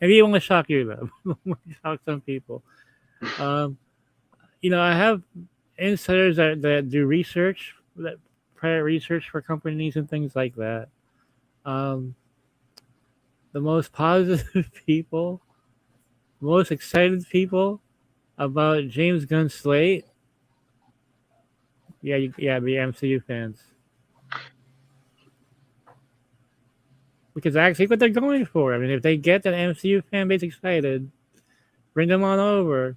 Maybe it won't shock you though. Shock some people. I have insiders that do research, that private research for companies and things like that. The most positive people, most excited people about James Gunn's slate. The MCU fans. Because actually what they're going for. I mean, if they get that MCU fan base excited, bring them on over.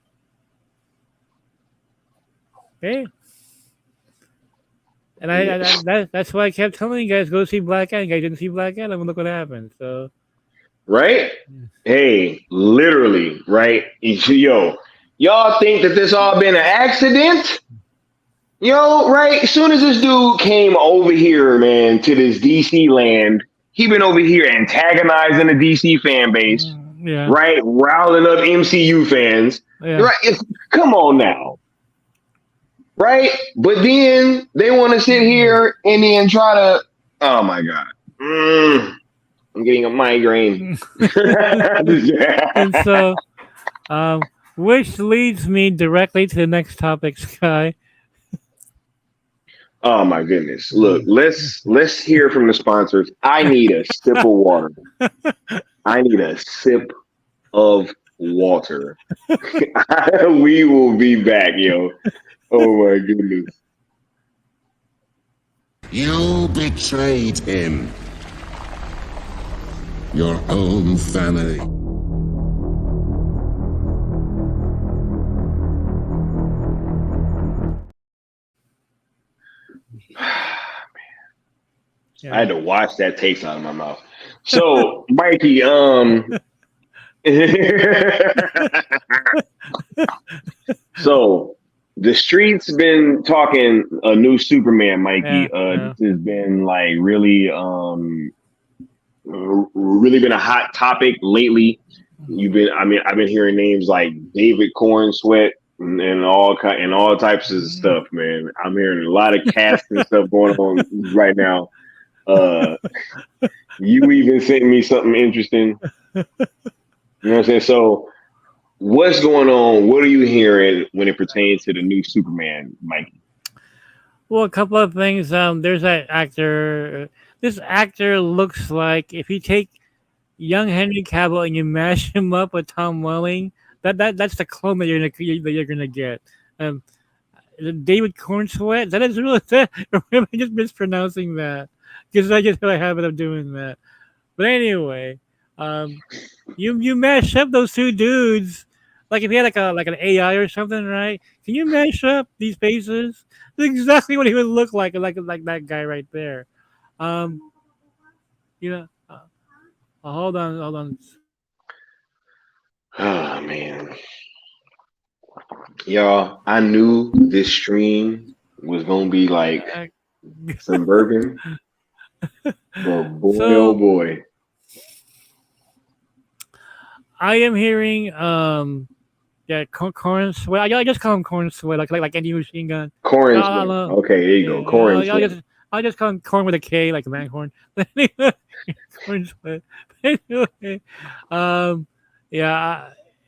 Okay? And that's why I kept telling you guys, go see Black Adam. You guys didn't see Black Adam, and look what happened. So, right? Hey, literally, right? Yo, y'all think that this all been an accident? Yo, right? As soon as this dude came over here, man, to this DC land, he been over here antagonizing the DC fan base, right? Riling up MCU fans, right? Come on now, right? But then they want to sit here and then try to, oh my God, I'm getting a migraine. And so, which leads me directly to the next topic, Sky. Oh my goodness! Look, let's hear from the sponsors. I need a sip of water. I need a sip of water. We will be back, yo. Oh my goodness! You betrayed him. Your own family. I had to wash that taste out of my mouth. So, Mikey, so the streets been talking a new Superman, Mikey. This has been like really been a hot topic lately. I've been hearing names like David Cornsweat and all types of stuff, man. I'm hearing a lot of casting stuff going on right now. You even sent me something interesting. You know what I'm saying? So what's going on? What are you hearing when it pertains to the new Superman, Mikey? Well, a couple of things. There's that actor. This actor looks like, if you take young Henry Cavill and you mash him up with Tom Welling, that's the clone that you're gonna get. David Cornsweat. That is really that. Or am I just mispronouncing that? Because I just have a habit of doing that. But anyway, you mash up those two dudes. Like if you had like an AI or something, right? Can you mash up these faces? That's exactly what he would look like that guy right there. Hold on. Oh man, y'all! I knew this stream was gonna be like some bourbon. But boy, oh boy. I am hearing Cornsweat. I just call him Cornsweat, like any machine gun. Cornsweat. Okay, there you go. Cornsweat. I just call him corn with a K, like a man corn. Cornsweat. Anyway,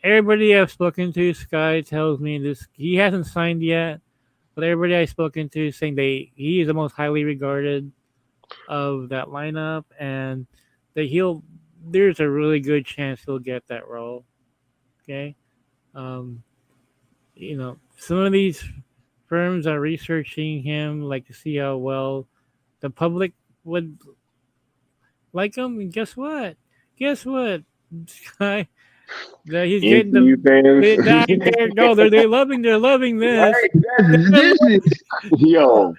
everybody I've spoken to, Sky tells me this. He hasn't signed yet, but everybody I've spoken to is saying he is the most highly regarded of that lineup, and that there's a really good chance he'll get that role. Okay. Some of these firms are researching him, like to see how well the public would like him. And guess what? Sky, that he's getting they're loving this. Right, this is yo.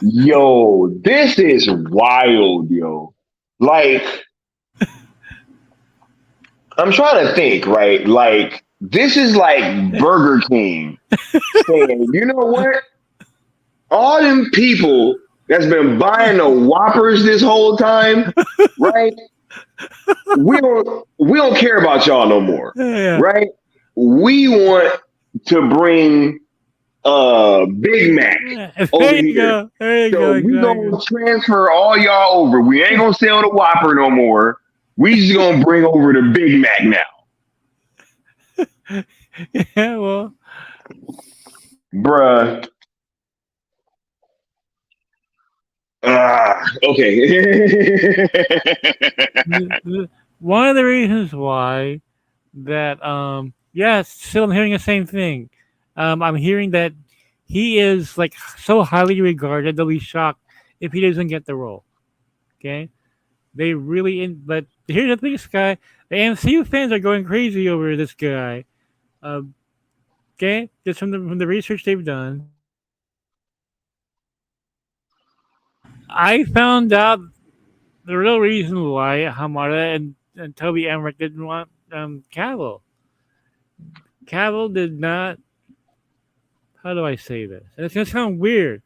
Yo, this is wild, yo. Like, I'm trying to think, right? Like, this is like Burger King saying, you know what? All them people that's been buying the Whoppers this whole time, right? We don't care about y'all no more, Yeah. right? We want to bring Big Mac over There you here. go. There you So go. we Exactly. gonna transfer all y'all over. We ain't gonna sell the Whopper no more. We just gonna bring over the Big Mac now. Yeah. Well, Bruh. Okay. one of the reasons why that yes, still I'm hearing the same thing. I'm hearing that he is like so highly regarded they'll be shocked if he doesn't get the role. Okay, they really but here's the thing, Sky. The MCU fans are going crazy over this guy. Um, okay, just from the research they've done, I found out the real reason why Hamada and Toby Emmerich didn't want Cavill. Cavill did not. How do I say this? And it's gonna sound weird,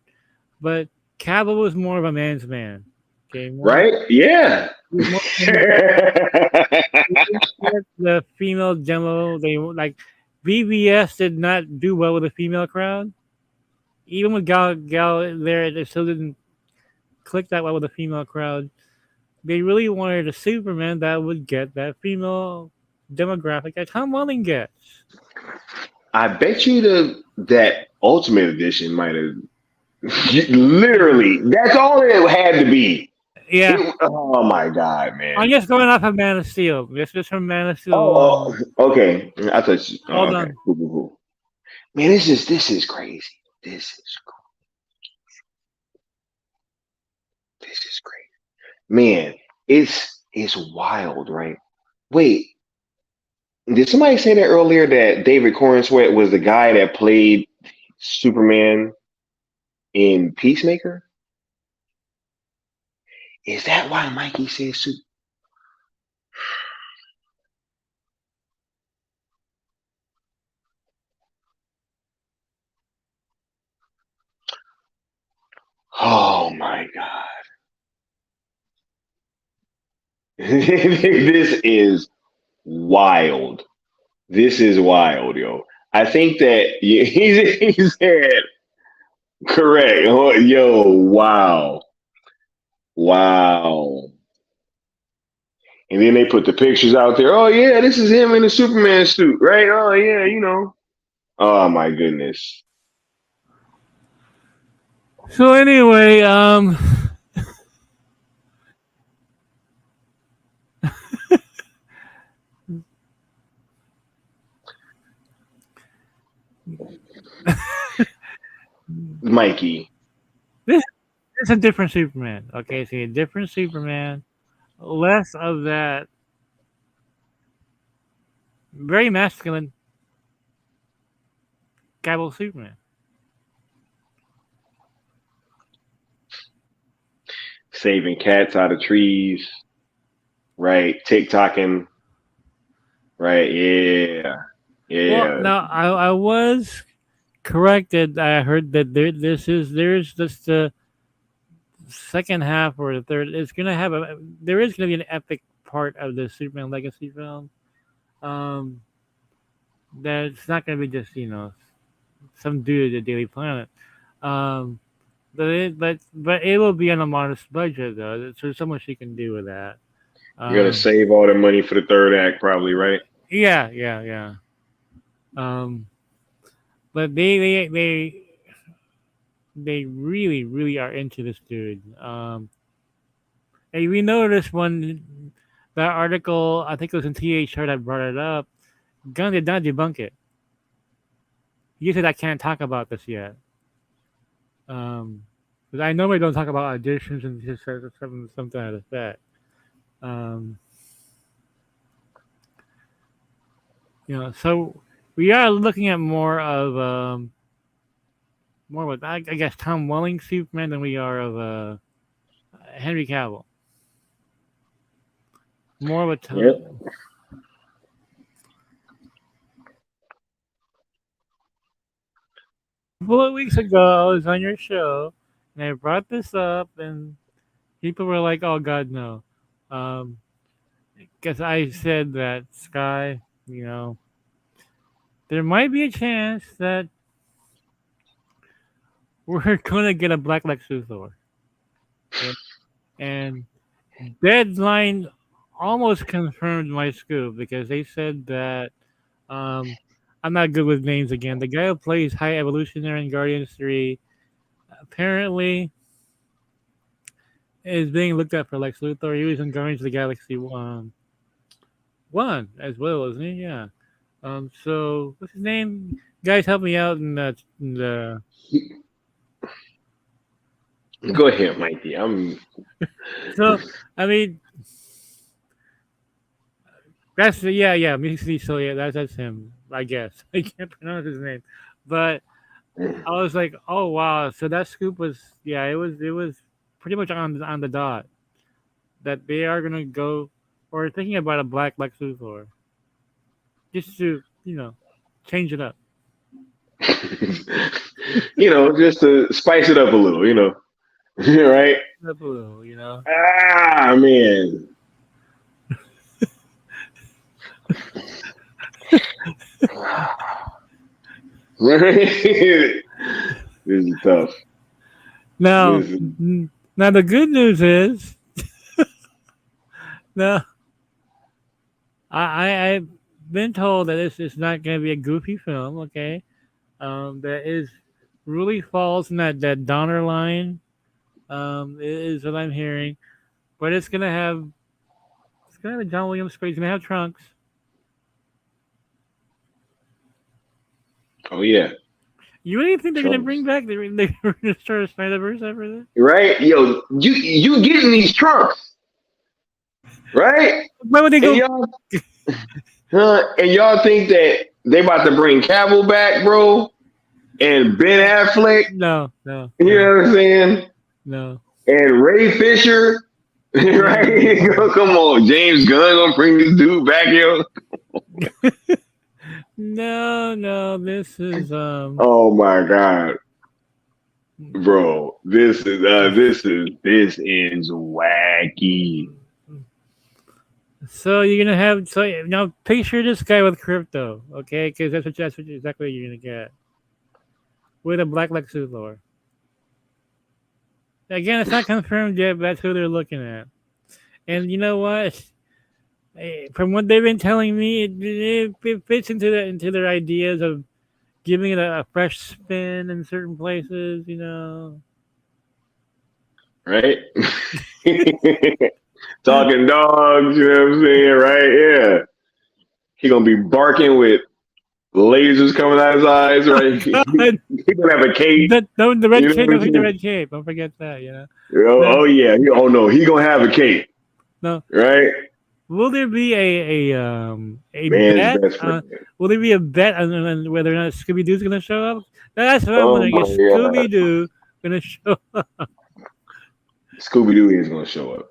but Cavill was more of a man's man. Okay, Right? Yeah. he was more he didn't get the female demo. They like BBS did not do well with the female crowd. Even with Gal there, it still didn't click that well with the female crowd. They really wanted a Superman that would get that female demographic that Tom Welling gets. I bet you that Ultimate Edition might have literally. That's all it had to be. Yeah, Oh my god, I'm man. just going off of Man of Steel. This is from Man of Steel Oh, alone. okay. I thought you. Oh, Hold okay. on. Cool, cool, cool. Man, this is crazy. This is this is crazy. Man, it's wild, right? Wait, did somebody say that earlier that David Cornsweet was the guy that played Superman in Peacemaker? Is that why Mikey says super? Oh my god. This is wild. This is wild, yo. I think that he said correct. Oh, yo, wow. Wow. And then they put the pictures out there. Oh yeah, this is him in the Superman suit, right? Oh yeah, you know. Oh my goodness. So anyway, Mikey. this is a different Superman. Okay, see, a different Superman, less of that very masculine Cavill Superman. Saving cats out of trees, right? TikToking, right? Yeah. Well, Yeah. now I was corrected. I heard that there's just the second half or the third. It's gonna have there is gonna be an epic part of the Superman Legacy film. Um, that it's not gonna be just some dude at the Daily Planet. Um, but it will be on a modest budget though. So there's so much you can do with that. You're gonna Um, save all the money for the third act, probably, right? yeah, yeah, yeah. Um, but they really really are into this dude. And we noticed when that article, I think it was in THR that brought it up. Gunn did not debunk it. He said I can't talk about this yet. Um, because I normally don't talk about auditions and just something to that effect. Um, so we are looking at more of more with I guess Tom Welling Superman than we are of Henry Cavill. More with Yep. a couple of weeks ago, I was on your show, and I brought this up, and people were like, "Oh God, no," because I said that Sky, there might be a chance that we're gonna get a Black Lex Luthor, and Deadline almost confirmed my scoop because they said that I'm not good with names again. The guy who plays High Evolutionary in Guardians 3 apparently is being looked at for Lex Luthor. He was in Guardians of the Galaxy 1 as well, isn't he? Yeah. So what's his name? Guys, help me out in the Go ahead, Mikey. I'm So I mean that's Mikey so yeah, that's him, I guess. I can't pronounce his name. But I was like, oh wow, so that scoop was it was pretty much on the dot that they are gonna go or thinking about a Black Lex Luthor. Just to, change it up. just to spice it up a little, right? Up a little. Ah, man. This is tough. Now, This is- now the good news is, no, I've been told that this is not going to be a goofy film. Okay, that is really falls in that Donner line. Is what I'm hearing, but it's gonna have a John Williams score. He's gonna have trunks. Oh yeah. You really think they're gonna Trunks. bring back they're gonna start a Snyderverse after this? Right? Yo, you getting these trunks. Right? Why would they go? And y'all think that they about to bring Cavill back, bro? And Ben Affleck? No. You know what I'm saying? No. And Ray Fisher? Right? Come on, James Gunn gonna bring this dude back here? No, this is Oh my god. Bro, this is wacky. so you're gonna have now picture this guy with crypto, okay? Because that's exactly what you're gonna get with a Black Lex Luthor. Again, it's not confirmed yet, but that's who they're looking at. And you know what? From what they've been telling me, it fits into their ideas of giving it a fresh spin in certain places. Right? Talking dogs, you know what I'm saying? Right? Yeah. He gonna be barking with lasers coming out his eyes, right? He gonna have a cape. The red You know cape. what I'm Don't forget the saying? red cape. Don't forget that. Oh yeah. Oh no, he gonna have a cape. No. Right? Will there be a Man's bet? best friend. Will there be a bet on whether or not Scooby Doo's going to show up? That's what I'm Oh wondering. Is my God. Scooby Doo going to show up? Scooby Doo is gonna show up.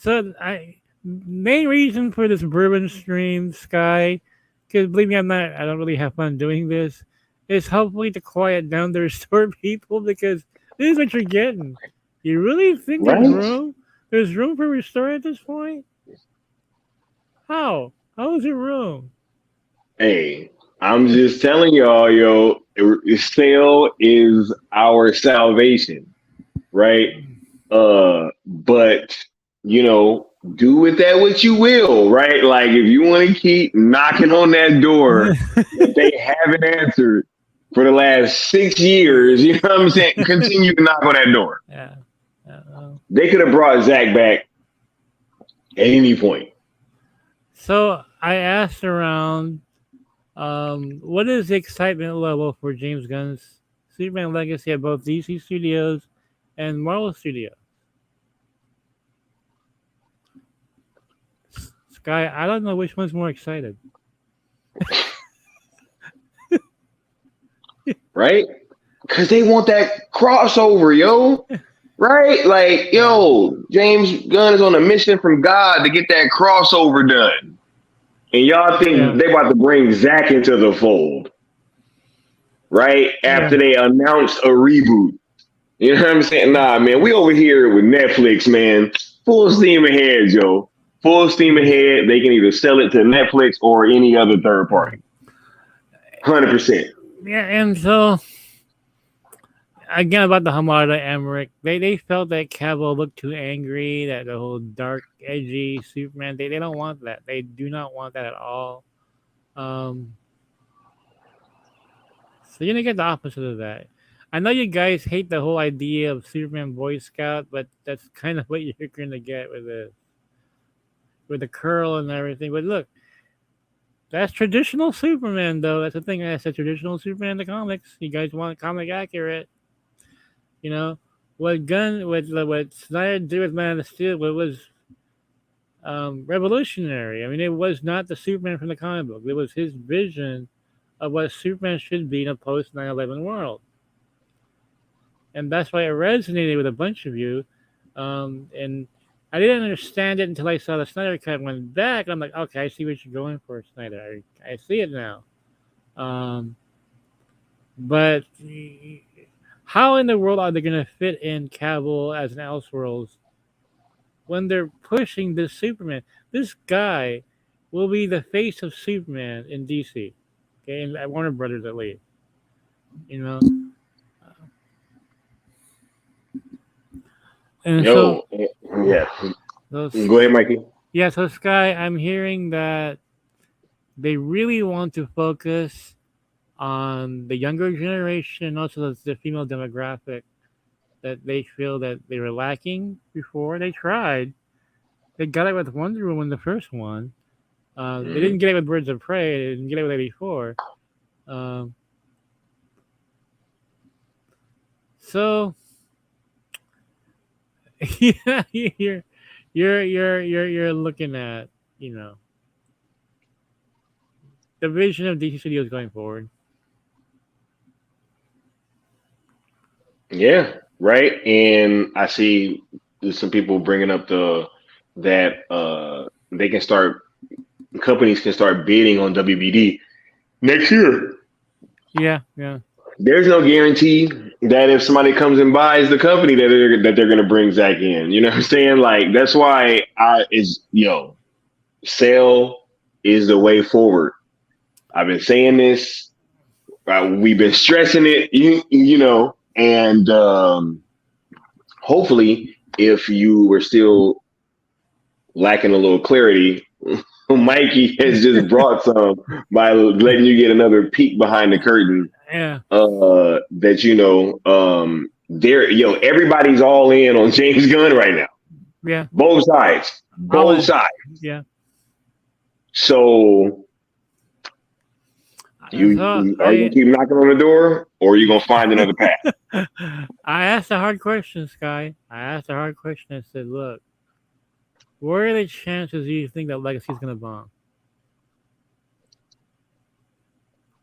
So, main reason for this bourbon stream, Sky, because believe me, I don't really have fun doing this, is hopefully to quiet down the restore people because this is what you're getting. You really think Right? there's room for restore at this point? How? How is there room? Hey, I'm just telling y'all, yo, sale is our salvation, right? But do with that what you will, right? Like if you want to keep knocking on that door that they haven't answered for the last 6 years, you know what I'm saying? Continue to knock on that door. Yeah. They could have brought Zach back at any point. So I asked around, what is the excitement level for James Gunn's Superman Legacy at both DC Studios and Marvel Studios? Sky, I don't know which one's more excited. Right? Because they want that crossover, yo. Right? Like, yo, James Gunn is on a mission from God to get that crossover done. And y'all think they about to bring Zach into the fold. Right? After they announced a reboot. You know what I'm saying? Nah, man, we over here with Netflix, man. Full steam ahead, Joe. Full steam ahead. They can either sell it to Netflix or any other third party. 100%. Yeah, and so again about the Hamada Emmerich, they felt that Cavill looked too angry, that the whole dark, edgy Superman. They don't want that. They do not want that at all. So you're gonna get the opposite of that. I know you guys hate the whole idea of Superman Boy Scout, but that's kind of what you're gonna get with the curl and everything. But look, that's traditional Superman, though. That's the thing. That's a traditional Superman in the comics. You guys want comic accurate. You know what Snyder did with Man of Steel was revolutionary. I mean, it was not the Superman from the comic book. It was his vision of what Superman should be in a post 9/11 world, and that's why it resonated with a bunch of you. And I didn't understand it until I saw the Snyder Cut and went back. I'm like, okay, I see what you're going for, Snyder. I see it now. But how in the world are they going to fit in Cavill as an Elseworlds when they're pushing this Superman? This guy will be the face of Superman in DC, okay, and at Warner Brothers at least. You know. And Yo, so, yeah. Go ahead, Mikey. Yeah, so Sky, I'm hearing that they really want to focus on the younger generation, also the female demographic that they feel that they were lacking before. They tried. They got it with Wonder Woman, the first one. They didn't get it with Birds of Prey. They didn't get it with 84. So yeah, you're looking at, you know, the vision of DC Studios going forward. Yeah, right. And I see some people bringing up that companies can start bidding on WBD next year. Yeah. There's no guarantee that if somebody comes and buys the company that they're going to bring Zach in. You know what I'm saying? Like, that's why sell is the way forward. I've been saying this. We've been stressing it, you know, and hopefully if you were still lacking a little clarity, Mikey has just brought some by letting you get another peek behind the curtain. Yeah. That, you know, everybody's all in on James Gunn right now. Yeah. Both sides. Yeah. So are you gonna keep knocking on the door, or are you gonna find another path? I asked a hard question, Sky. I said, look, what are the chances you think that Legacy is gonna bomb?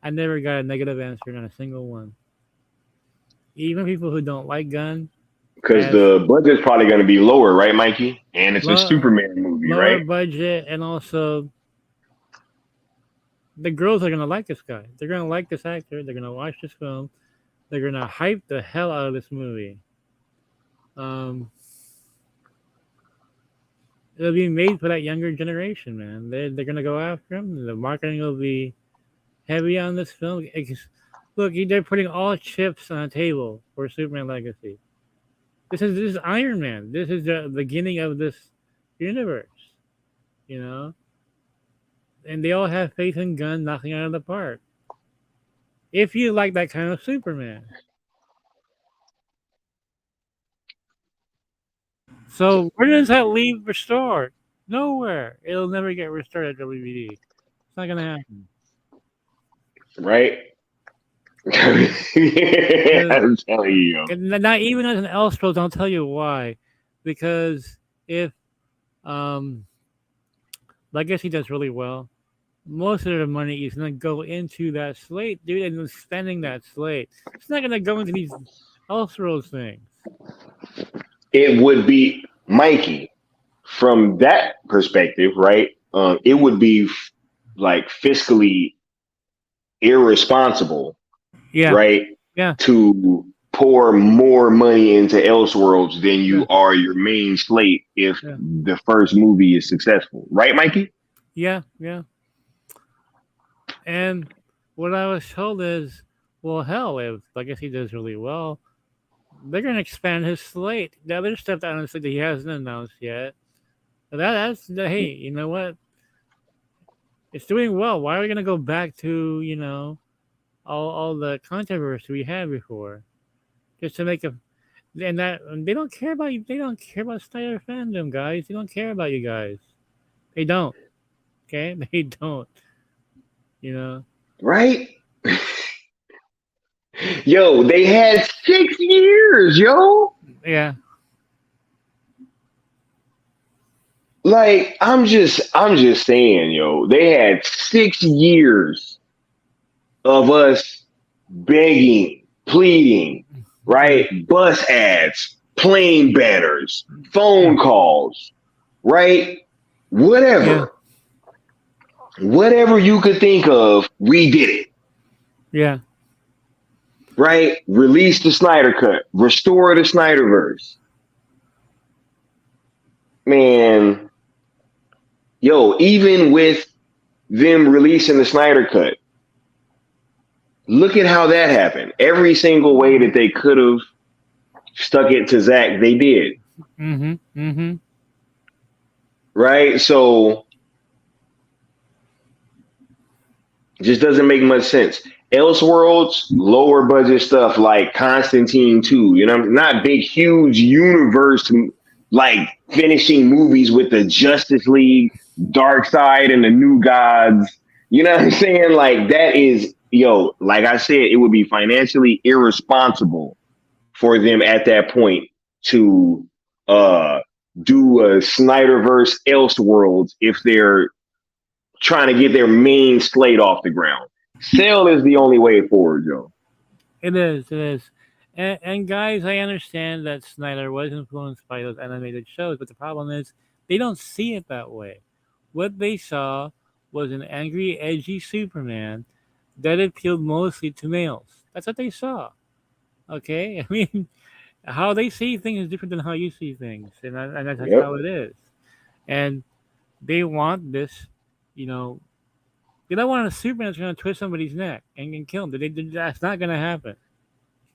I never got a negative answer on a single one. Even people who don't like Gunn. Because the budget's probably going to be lower, right, Mikey? And it's a Superman movie, lower right? Budget, and also the girls are going to like this guy. They're going to like this actor. They're going to watch this film. They're going to hype the hell out of this movie. It'll be made for that younger generation, man. They're going to go after him. The marketing will be heavy on this film. Look, they're putting all chips on the table for Superman Legacy. This is Iron Man. This is the beginning of this universe, you know? And they all have faith in Gunn knocking out of the park. If you like that kind of Superman. So where does that leave Restored? Nowhere. It'll never get restored at WBD. It's not going to happen. Right? I'm telling you. Not even as an Elseworlds, I'll tell you why. Because if Legacy does really well. Most of the money is gonna go into that slate, dude, and then spending that slate. It's not gonna go into these Elseworlds things. It would be Mikey from that perspective, right? It would be like fiscally irresponsible, Yeah, right? yeah, To pour more money into Elseworlds than yeah, you are your main slate if yeah, the first movie is successful, right, Mikey? yeah, yeah. And what I was told is, well, hell, if Legacy does really well, they're gonna expand his slate. The other stuff that honestly that he hasn't announced yet. Hey, you know what? It's doing well. Why are we gonna go back to all the controversy we had before just to make a and they don't care about you. They don't care about Snyder fandom, guys. They don't care about you guys. They don't. Okay, they don't. You know. Right? Yo, they had 6 years, yo. Yeah. Like, I'm just saying, yo, they had 6 years of us begging, pleading, Yeah. right? Bus ads, plane banners, Yeah. phone calls, right? Yeah. Whatever. Whatever you could think of, we did it. Yeah. Right? Release the Snyder Cut. Restore the Snyderverse. Man, yo, even with them releasing the Snyder Cut, look at how that happened. Every single way that they could have stuck it to Zack, they did. Mm-hmm. Mm-hmm. Right? So it just doesn't make much sense. Elseworlds, lower budget stuff like Constantine 2, not big, huge universe, like finishing movies with the Justice League, Dark Side, and the New Gods. You know what I'm saying? Like, that is, yo, like I said, it would be financially irresponsible for them at that point to do a Snyderverse Elseworlds if they're trying to get their main slate off the ground. Sale is the only way forward, Joe. It is. It is. And guys, I understand that Snyder was influenced by those animated shows, but the problem is they don't see it that way. What they saw was an angry, edgy Superman that appealed mostly to males. That's what they saw. Okay, I mean, how they see things is different than how you see things, and that's Yep. how it is. And they want this, you know, they don't want a Superman that's going to twist somebody's neck and kill him. That's not going to happen,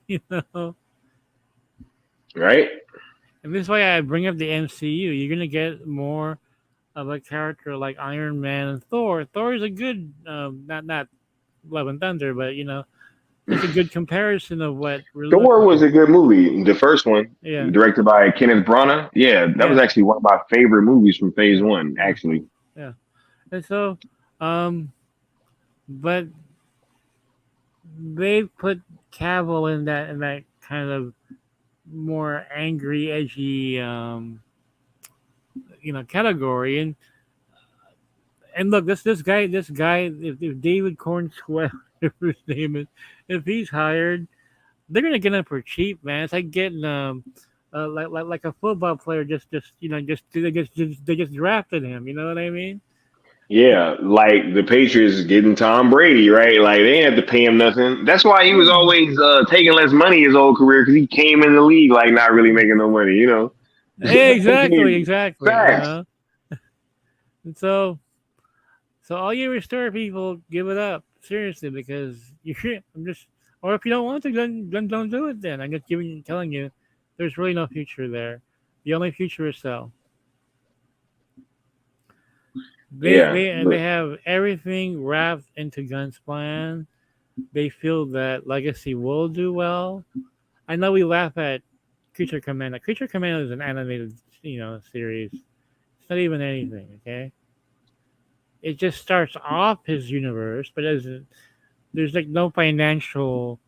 you know. Right? And this is why I bring up the MCU. You're going to get more of a character like Iron Man and Thor. Thor is a good, not Love and Thunder, but it's a good comparison of what we're Thor looking was at. a good movie. The first one, Yeah, directed by Kenneth Branagh. Yeah, that was yeah, actually one of my favorite movies from Phase yeah, One, yeah, actually. yeah. And so, um, but they put Cavill in that kind of more angry, edgy, category. And look, this guy, if David Cornswell, if his name is, if he's hired, they're gonna get him for cheap, man. It's like getting like a football player they just drafted him. You know what I mean? Yeah, like the Patriots getting Tom Brady, right? Like they didn't have to pay him nothing. That's why he was Yeah. always taking less money his whole career because he came in the league like not really making no money, you know. Exactly, exactly. Facts. And so all you restore people, give it up seriously because you should. I'm just, or if you don't want to, then don't do it. Then I'm just telling you, there's really no future there. The only future is sell. They Yeah, they and they but have everything wrapped into Gun's plan. They feel that Legacy will do well. I know we laugh at Creature Command. Creature Command is an animated, series. It's not even anything. Okay, it just starts off his universe, but there's like no financial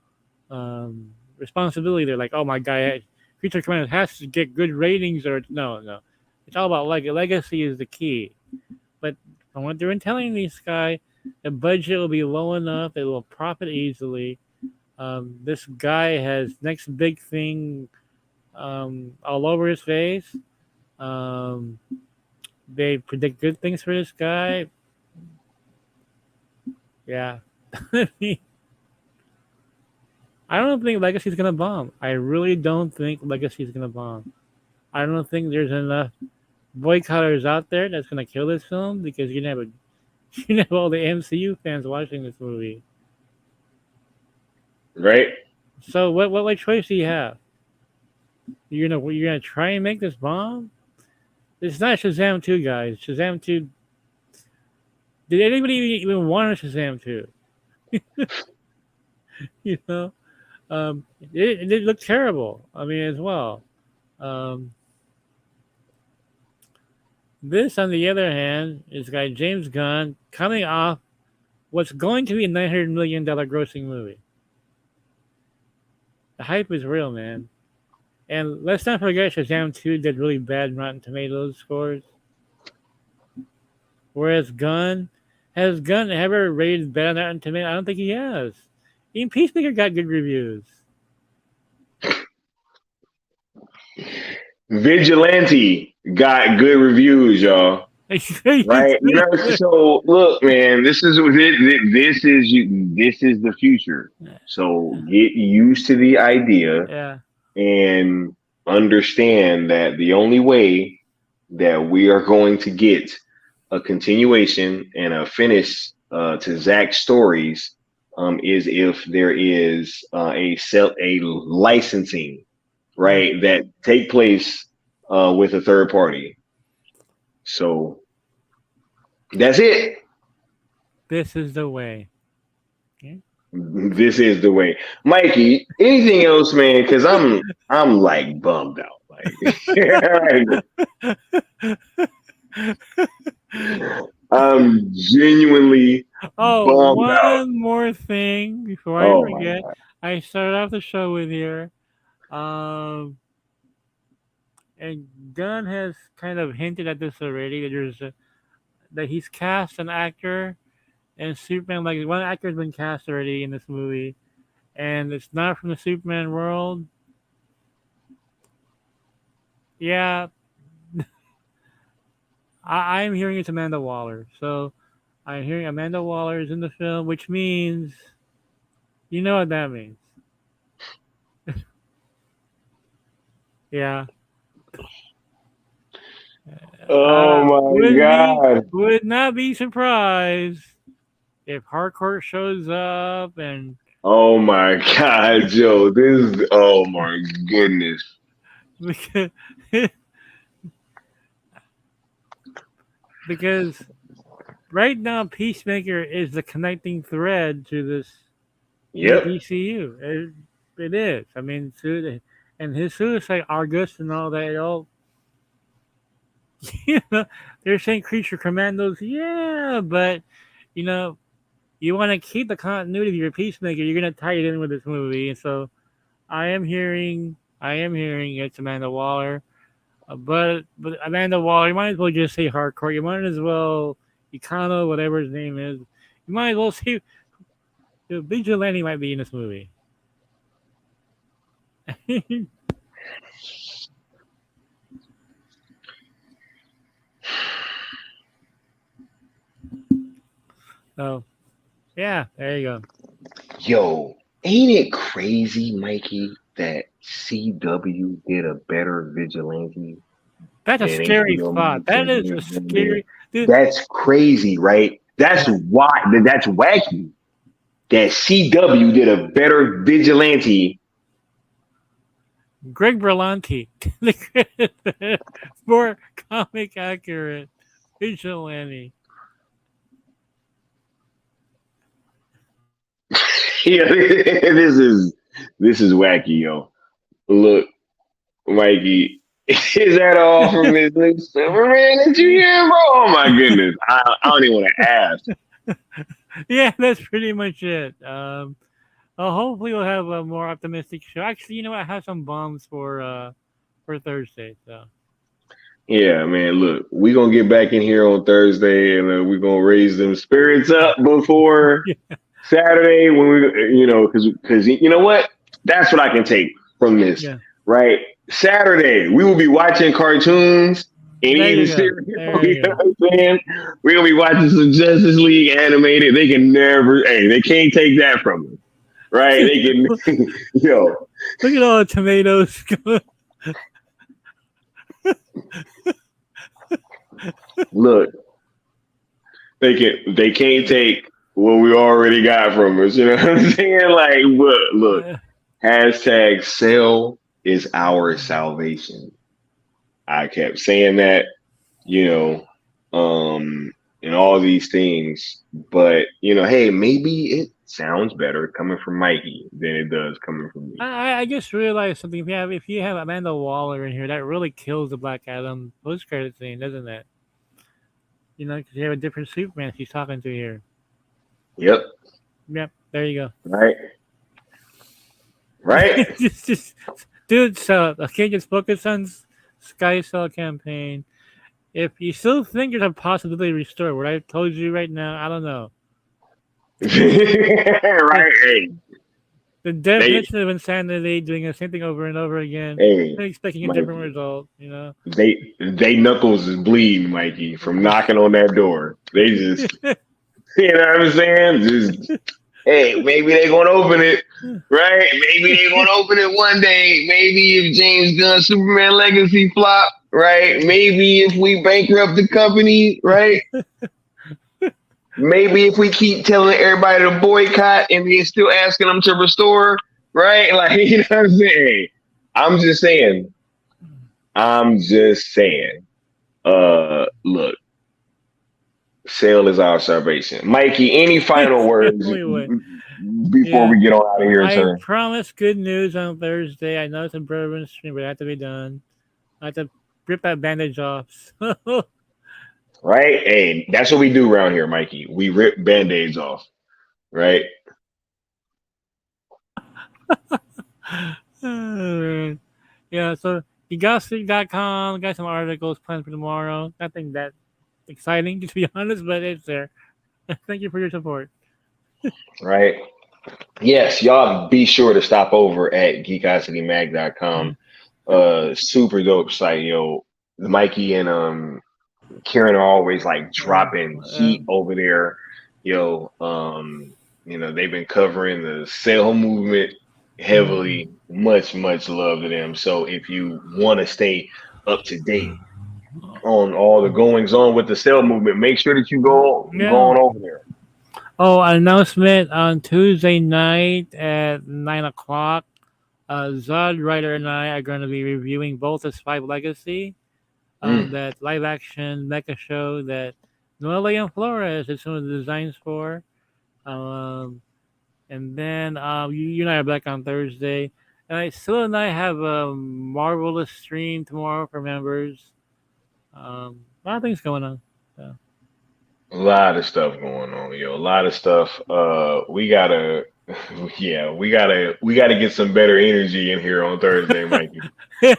responsibility there. Like, oh my god, Creature Command has to get good ratings, or no. It's all about legacy is the key. But And what they're telling this guy, the budget will be low enough, it will profit easily. This guy has next big thing all over his face. Um, they predict good things for this guy. Yeah. I don't think Legacy's gonna bomb. I really don't think Legacy's gonna bomb. I don't think there's enough boycotters out there that's gonna kill this film because you never you have all the MCU fans watching this movie. Right? So what choice do you have? You're gonna try and make this bomb? It's not Shazam 2, guys. Shazam 2. Did anybody even want a Shazam 2? You know, it looked terrible. I mean, as well. Um, this, on the other hand, is guy James Gunn coming off what's going to be a $900 million grossing movie. The hype is real, man. And let's not forget Shazam 2 did really bad in Rotten Tomatoes scores. Whereas has Gunn ever rated bad on Rotten Tomatoes? I don't think he has. Even Peacemaker got good reviews. Vigilante got good reviews, y'all. Right? You know, so look, man, this is the future. So get used to the idea and understand that the only way that we are going to get a continuation and a finish to Zach's stories is if there is a licensing, right, that take place with a third party. So that's it. This is the way. Okay. This is the way. Mikey, anything else, man? Because I'm like bummed out. Like I'm genuinely bummed out. One more thing before I forget. I started off the show with here. And Gunn has kind of hinted at this already. That he's cast an actor and Superman. Like one actor has been cast already in this movie, and it's not from the Superman world. Yeah, I'm hearing it's Amanda Waller. So I'm hearing Amanda Waller is in the film, which means you know what that means. Yeah. Oh my God. Would not be surprised if Hardcore shows up and. Oh my God, Joe. Oh my goodness. Because right now Peacemaker is the connecting thread to this DCU. It is. I mean, and his Suicide August and all that, all. You know, they're saying Creature Commandos, yeah, but you know, you want to keep the continuity of your Peacemaker, you're gonna tie it in with this movie, and so I am hearing it's Amanda Waller, but Amanda Waller, you might as well just say Hardcore. You might as well Econo, whatever his name is. You might as well say Vigilante might be in this movie. So, yeah, there you go. Yo, ain't it crazy, Mikey, that CW did a better Vigilante? That's a scary thought. That is a scary. Dude. That's crazy, right? That's wacky. That CW did a better Vigilante. Greg Berlanti, more comic accurate Vigilante. Yeah, this is wacky, yo. Look, Mikey, is that all from this new Superman that you hear, bro? Oh my goodness, I don't even want to ask. Yeah, that's pretty much it. Hopefully we'll have a more optimistic show. Actually, you know what? I have some bombs for Thursday. So Yeah, man. Look, we gonna get back in here on Thursday, and we gonna raise them spirits up before Saturday when because you know what? That's what I can take from this, Yeah. right? Saturday, we will be watching cartoons and There eating you go. cereal. There You you know go. what I'm saying? We're gonna be watching some Justice League animated. They can never, hey, they can't take that from us, right? They can, yo, Look at all the tomatoes. look, they can't take what we already got from us. You know what I'm saying? Like, look, hashtag sale is our salvation. I kept saying that, you know, and all these things, but hey, maybe it sounds better coming from Mikey than it does coming from me. I just realized something. If you have Amanda Waller in here, that really kills the Black Adam post credit scene, doesn't it? Because you have a different Superman she's talking to here. Yep. Yep, there you Right. go. Right. just, dude. So okay, just focus on Sky Cell campaign. If you still think there's a possibility to restore what I told you right now, I don't know. Right. Hey, The they, definition of insanity, doing the same thing over and over again, hey, expecting a different Mikey. result. They knuckles is bleeding, Mikey, from knocking on that door. They just, you know what I'm saying? Just, hey, maybe they gonna open it, right? Maybe they gonna open it one day. Maybe if James Gunn Superman Legacy flop, right? Maybe if we bankrupt the company, right? Maybe if we keep telling everybody to boycott and we're still asking them to restore, right? Like, you know what I'm saying? I'm just saying. I'm just saying. Look, sale is our salvation. Mikey, any final words before Yeah. we get on out of here, I sir? promise good news on Thursday. I know it's a bourbon stream, but it has to be done. I have to rip that bandage off. Right? Hey, that's what we do around here, Mikey. We rip band-aids off, right? Yeah, so YouGotSleep.com, got some articles planned for tomorrow. Nothing that exciting, to be honest, but it's there. Thank you for your support. Right? Yes, y'all be sure to stop over at geekositymag.com. Super dope site, yo. Mikey and Kieran are always like dropping heat over there. Yo, they've been covering the sale movement heavily. Much love to them. So if you want to stay up to date on all the goings on with the sale movement, make sure that you go on over there. Oh, announcement on Tuesday night at 9 o'clock. Zod Ryder and I are going to be reviewing both the Five Legacy, that live action mecha show that Noelle and Flores is some of the designs for. And then you and I are back on Thursday. And Scylla and I have a marvelous stream tomorrow for members. A lot of things going on. So. A lot of stuff going on, yo. A lot of stuff. We gotta get some better energy in here on Thursday, Mikey.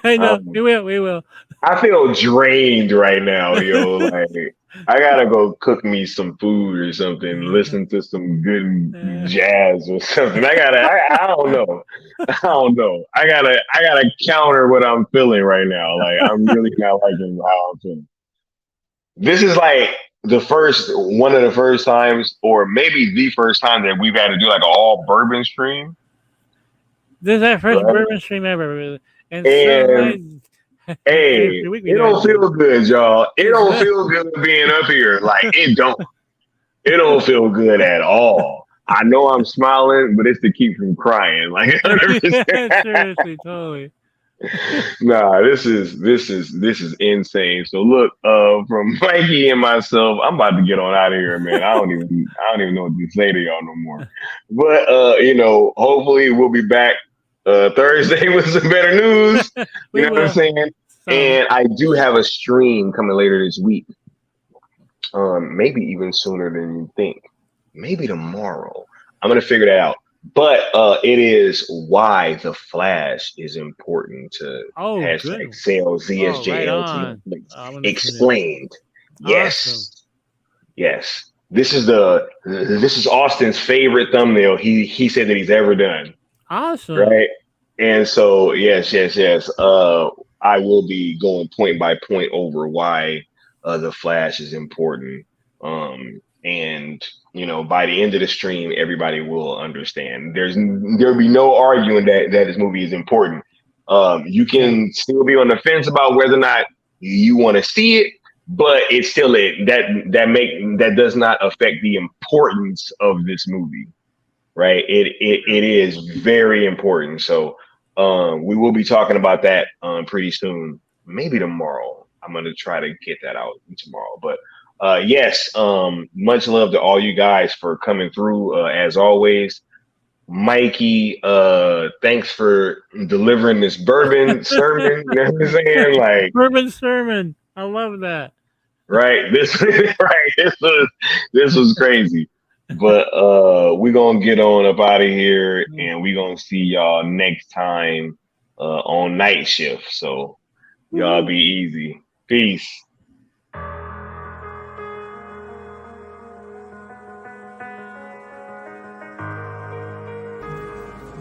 I know. We will. I feel drained right now, yo. Like I gotta go cook me some food or something, listen to some good jazz or something. I don't know. I gotta counter what I'm feeling right now. Like I'm really not liking how I'm feeling. This is like one of the first times, or maybe the first time that we've had to do like an all bourbon stream. This is our first bourbon stream ever. And hey, it don't feel good, y'all. It don't feel good being up here. Like it don't feel good at all. I know I'm smiling, but it's to keep from crying. Like 100%. Seriously, totally. Nah, this is insane. So look, from Mikey and myself, I'm about to get on out of here, man. I don't even know what to say to y'all no more. But hopefully we'll be back Thursday with some better news. You know what I'm saying? And I do have a stream coming later this week. Maybe even sooner than you think. Maybe tomorrow. I'm gonna figure that out. but it is why the Flash is important to Oh, hashtag good. sales Oh, right ZSJL to on. Netflix. I'm gonna tune in. Explained. Awesome. Yes. This is Austin's favorite thumbnail he said that he's ever done. Awesome. Right. And so yes. I will be going point by point over why the Flash is important. And by the end of the stream, everybody will understand. There'll be no arguing that this movie is important. You can still be on the fence about whether or not you want to see it, but it's still that does not affect the importance of this movie, right? It is very important. So we will be talking about that pretty soon, maybe tomorrow. I'm gonna try to get that out tomorrow. But yes, much love to all you guys for coming through as always. Mikey, thanks for delivering this bourbon sermon. You know what I'm saying? Like Bourbon sermon. I love that. right. This was crazy. But we're gonna get on up out of here and we're gonna see y'all next time on night shift. So y'all be easy. Peace.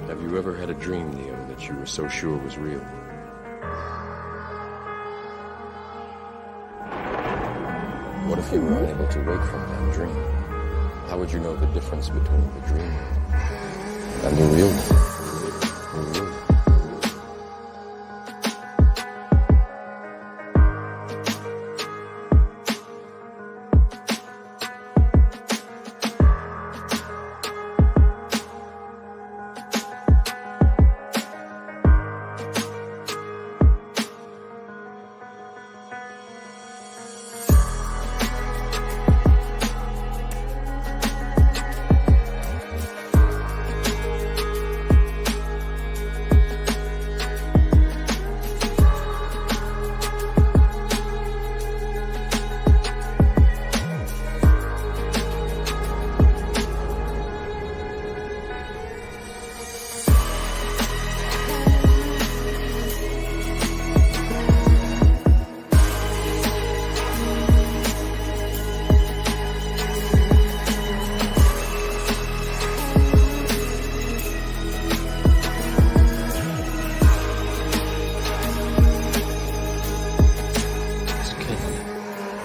Have you ever had a dream, Neo, that you were so sure was real? What if you were unable to wake from that dream? How would you know the difference between the dream and the real one? The real one.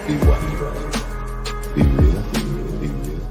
Be what, brother? Be real? Be real?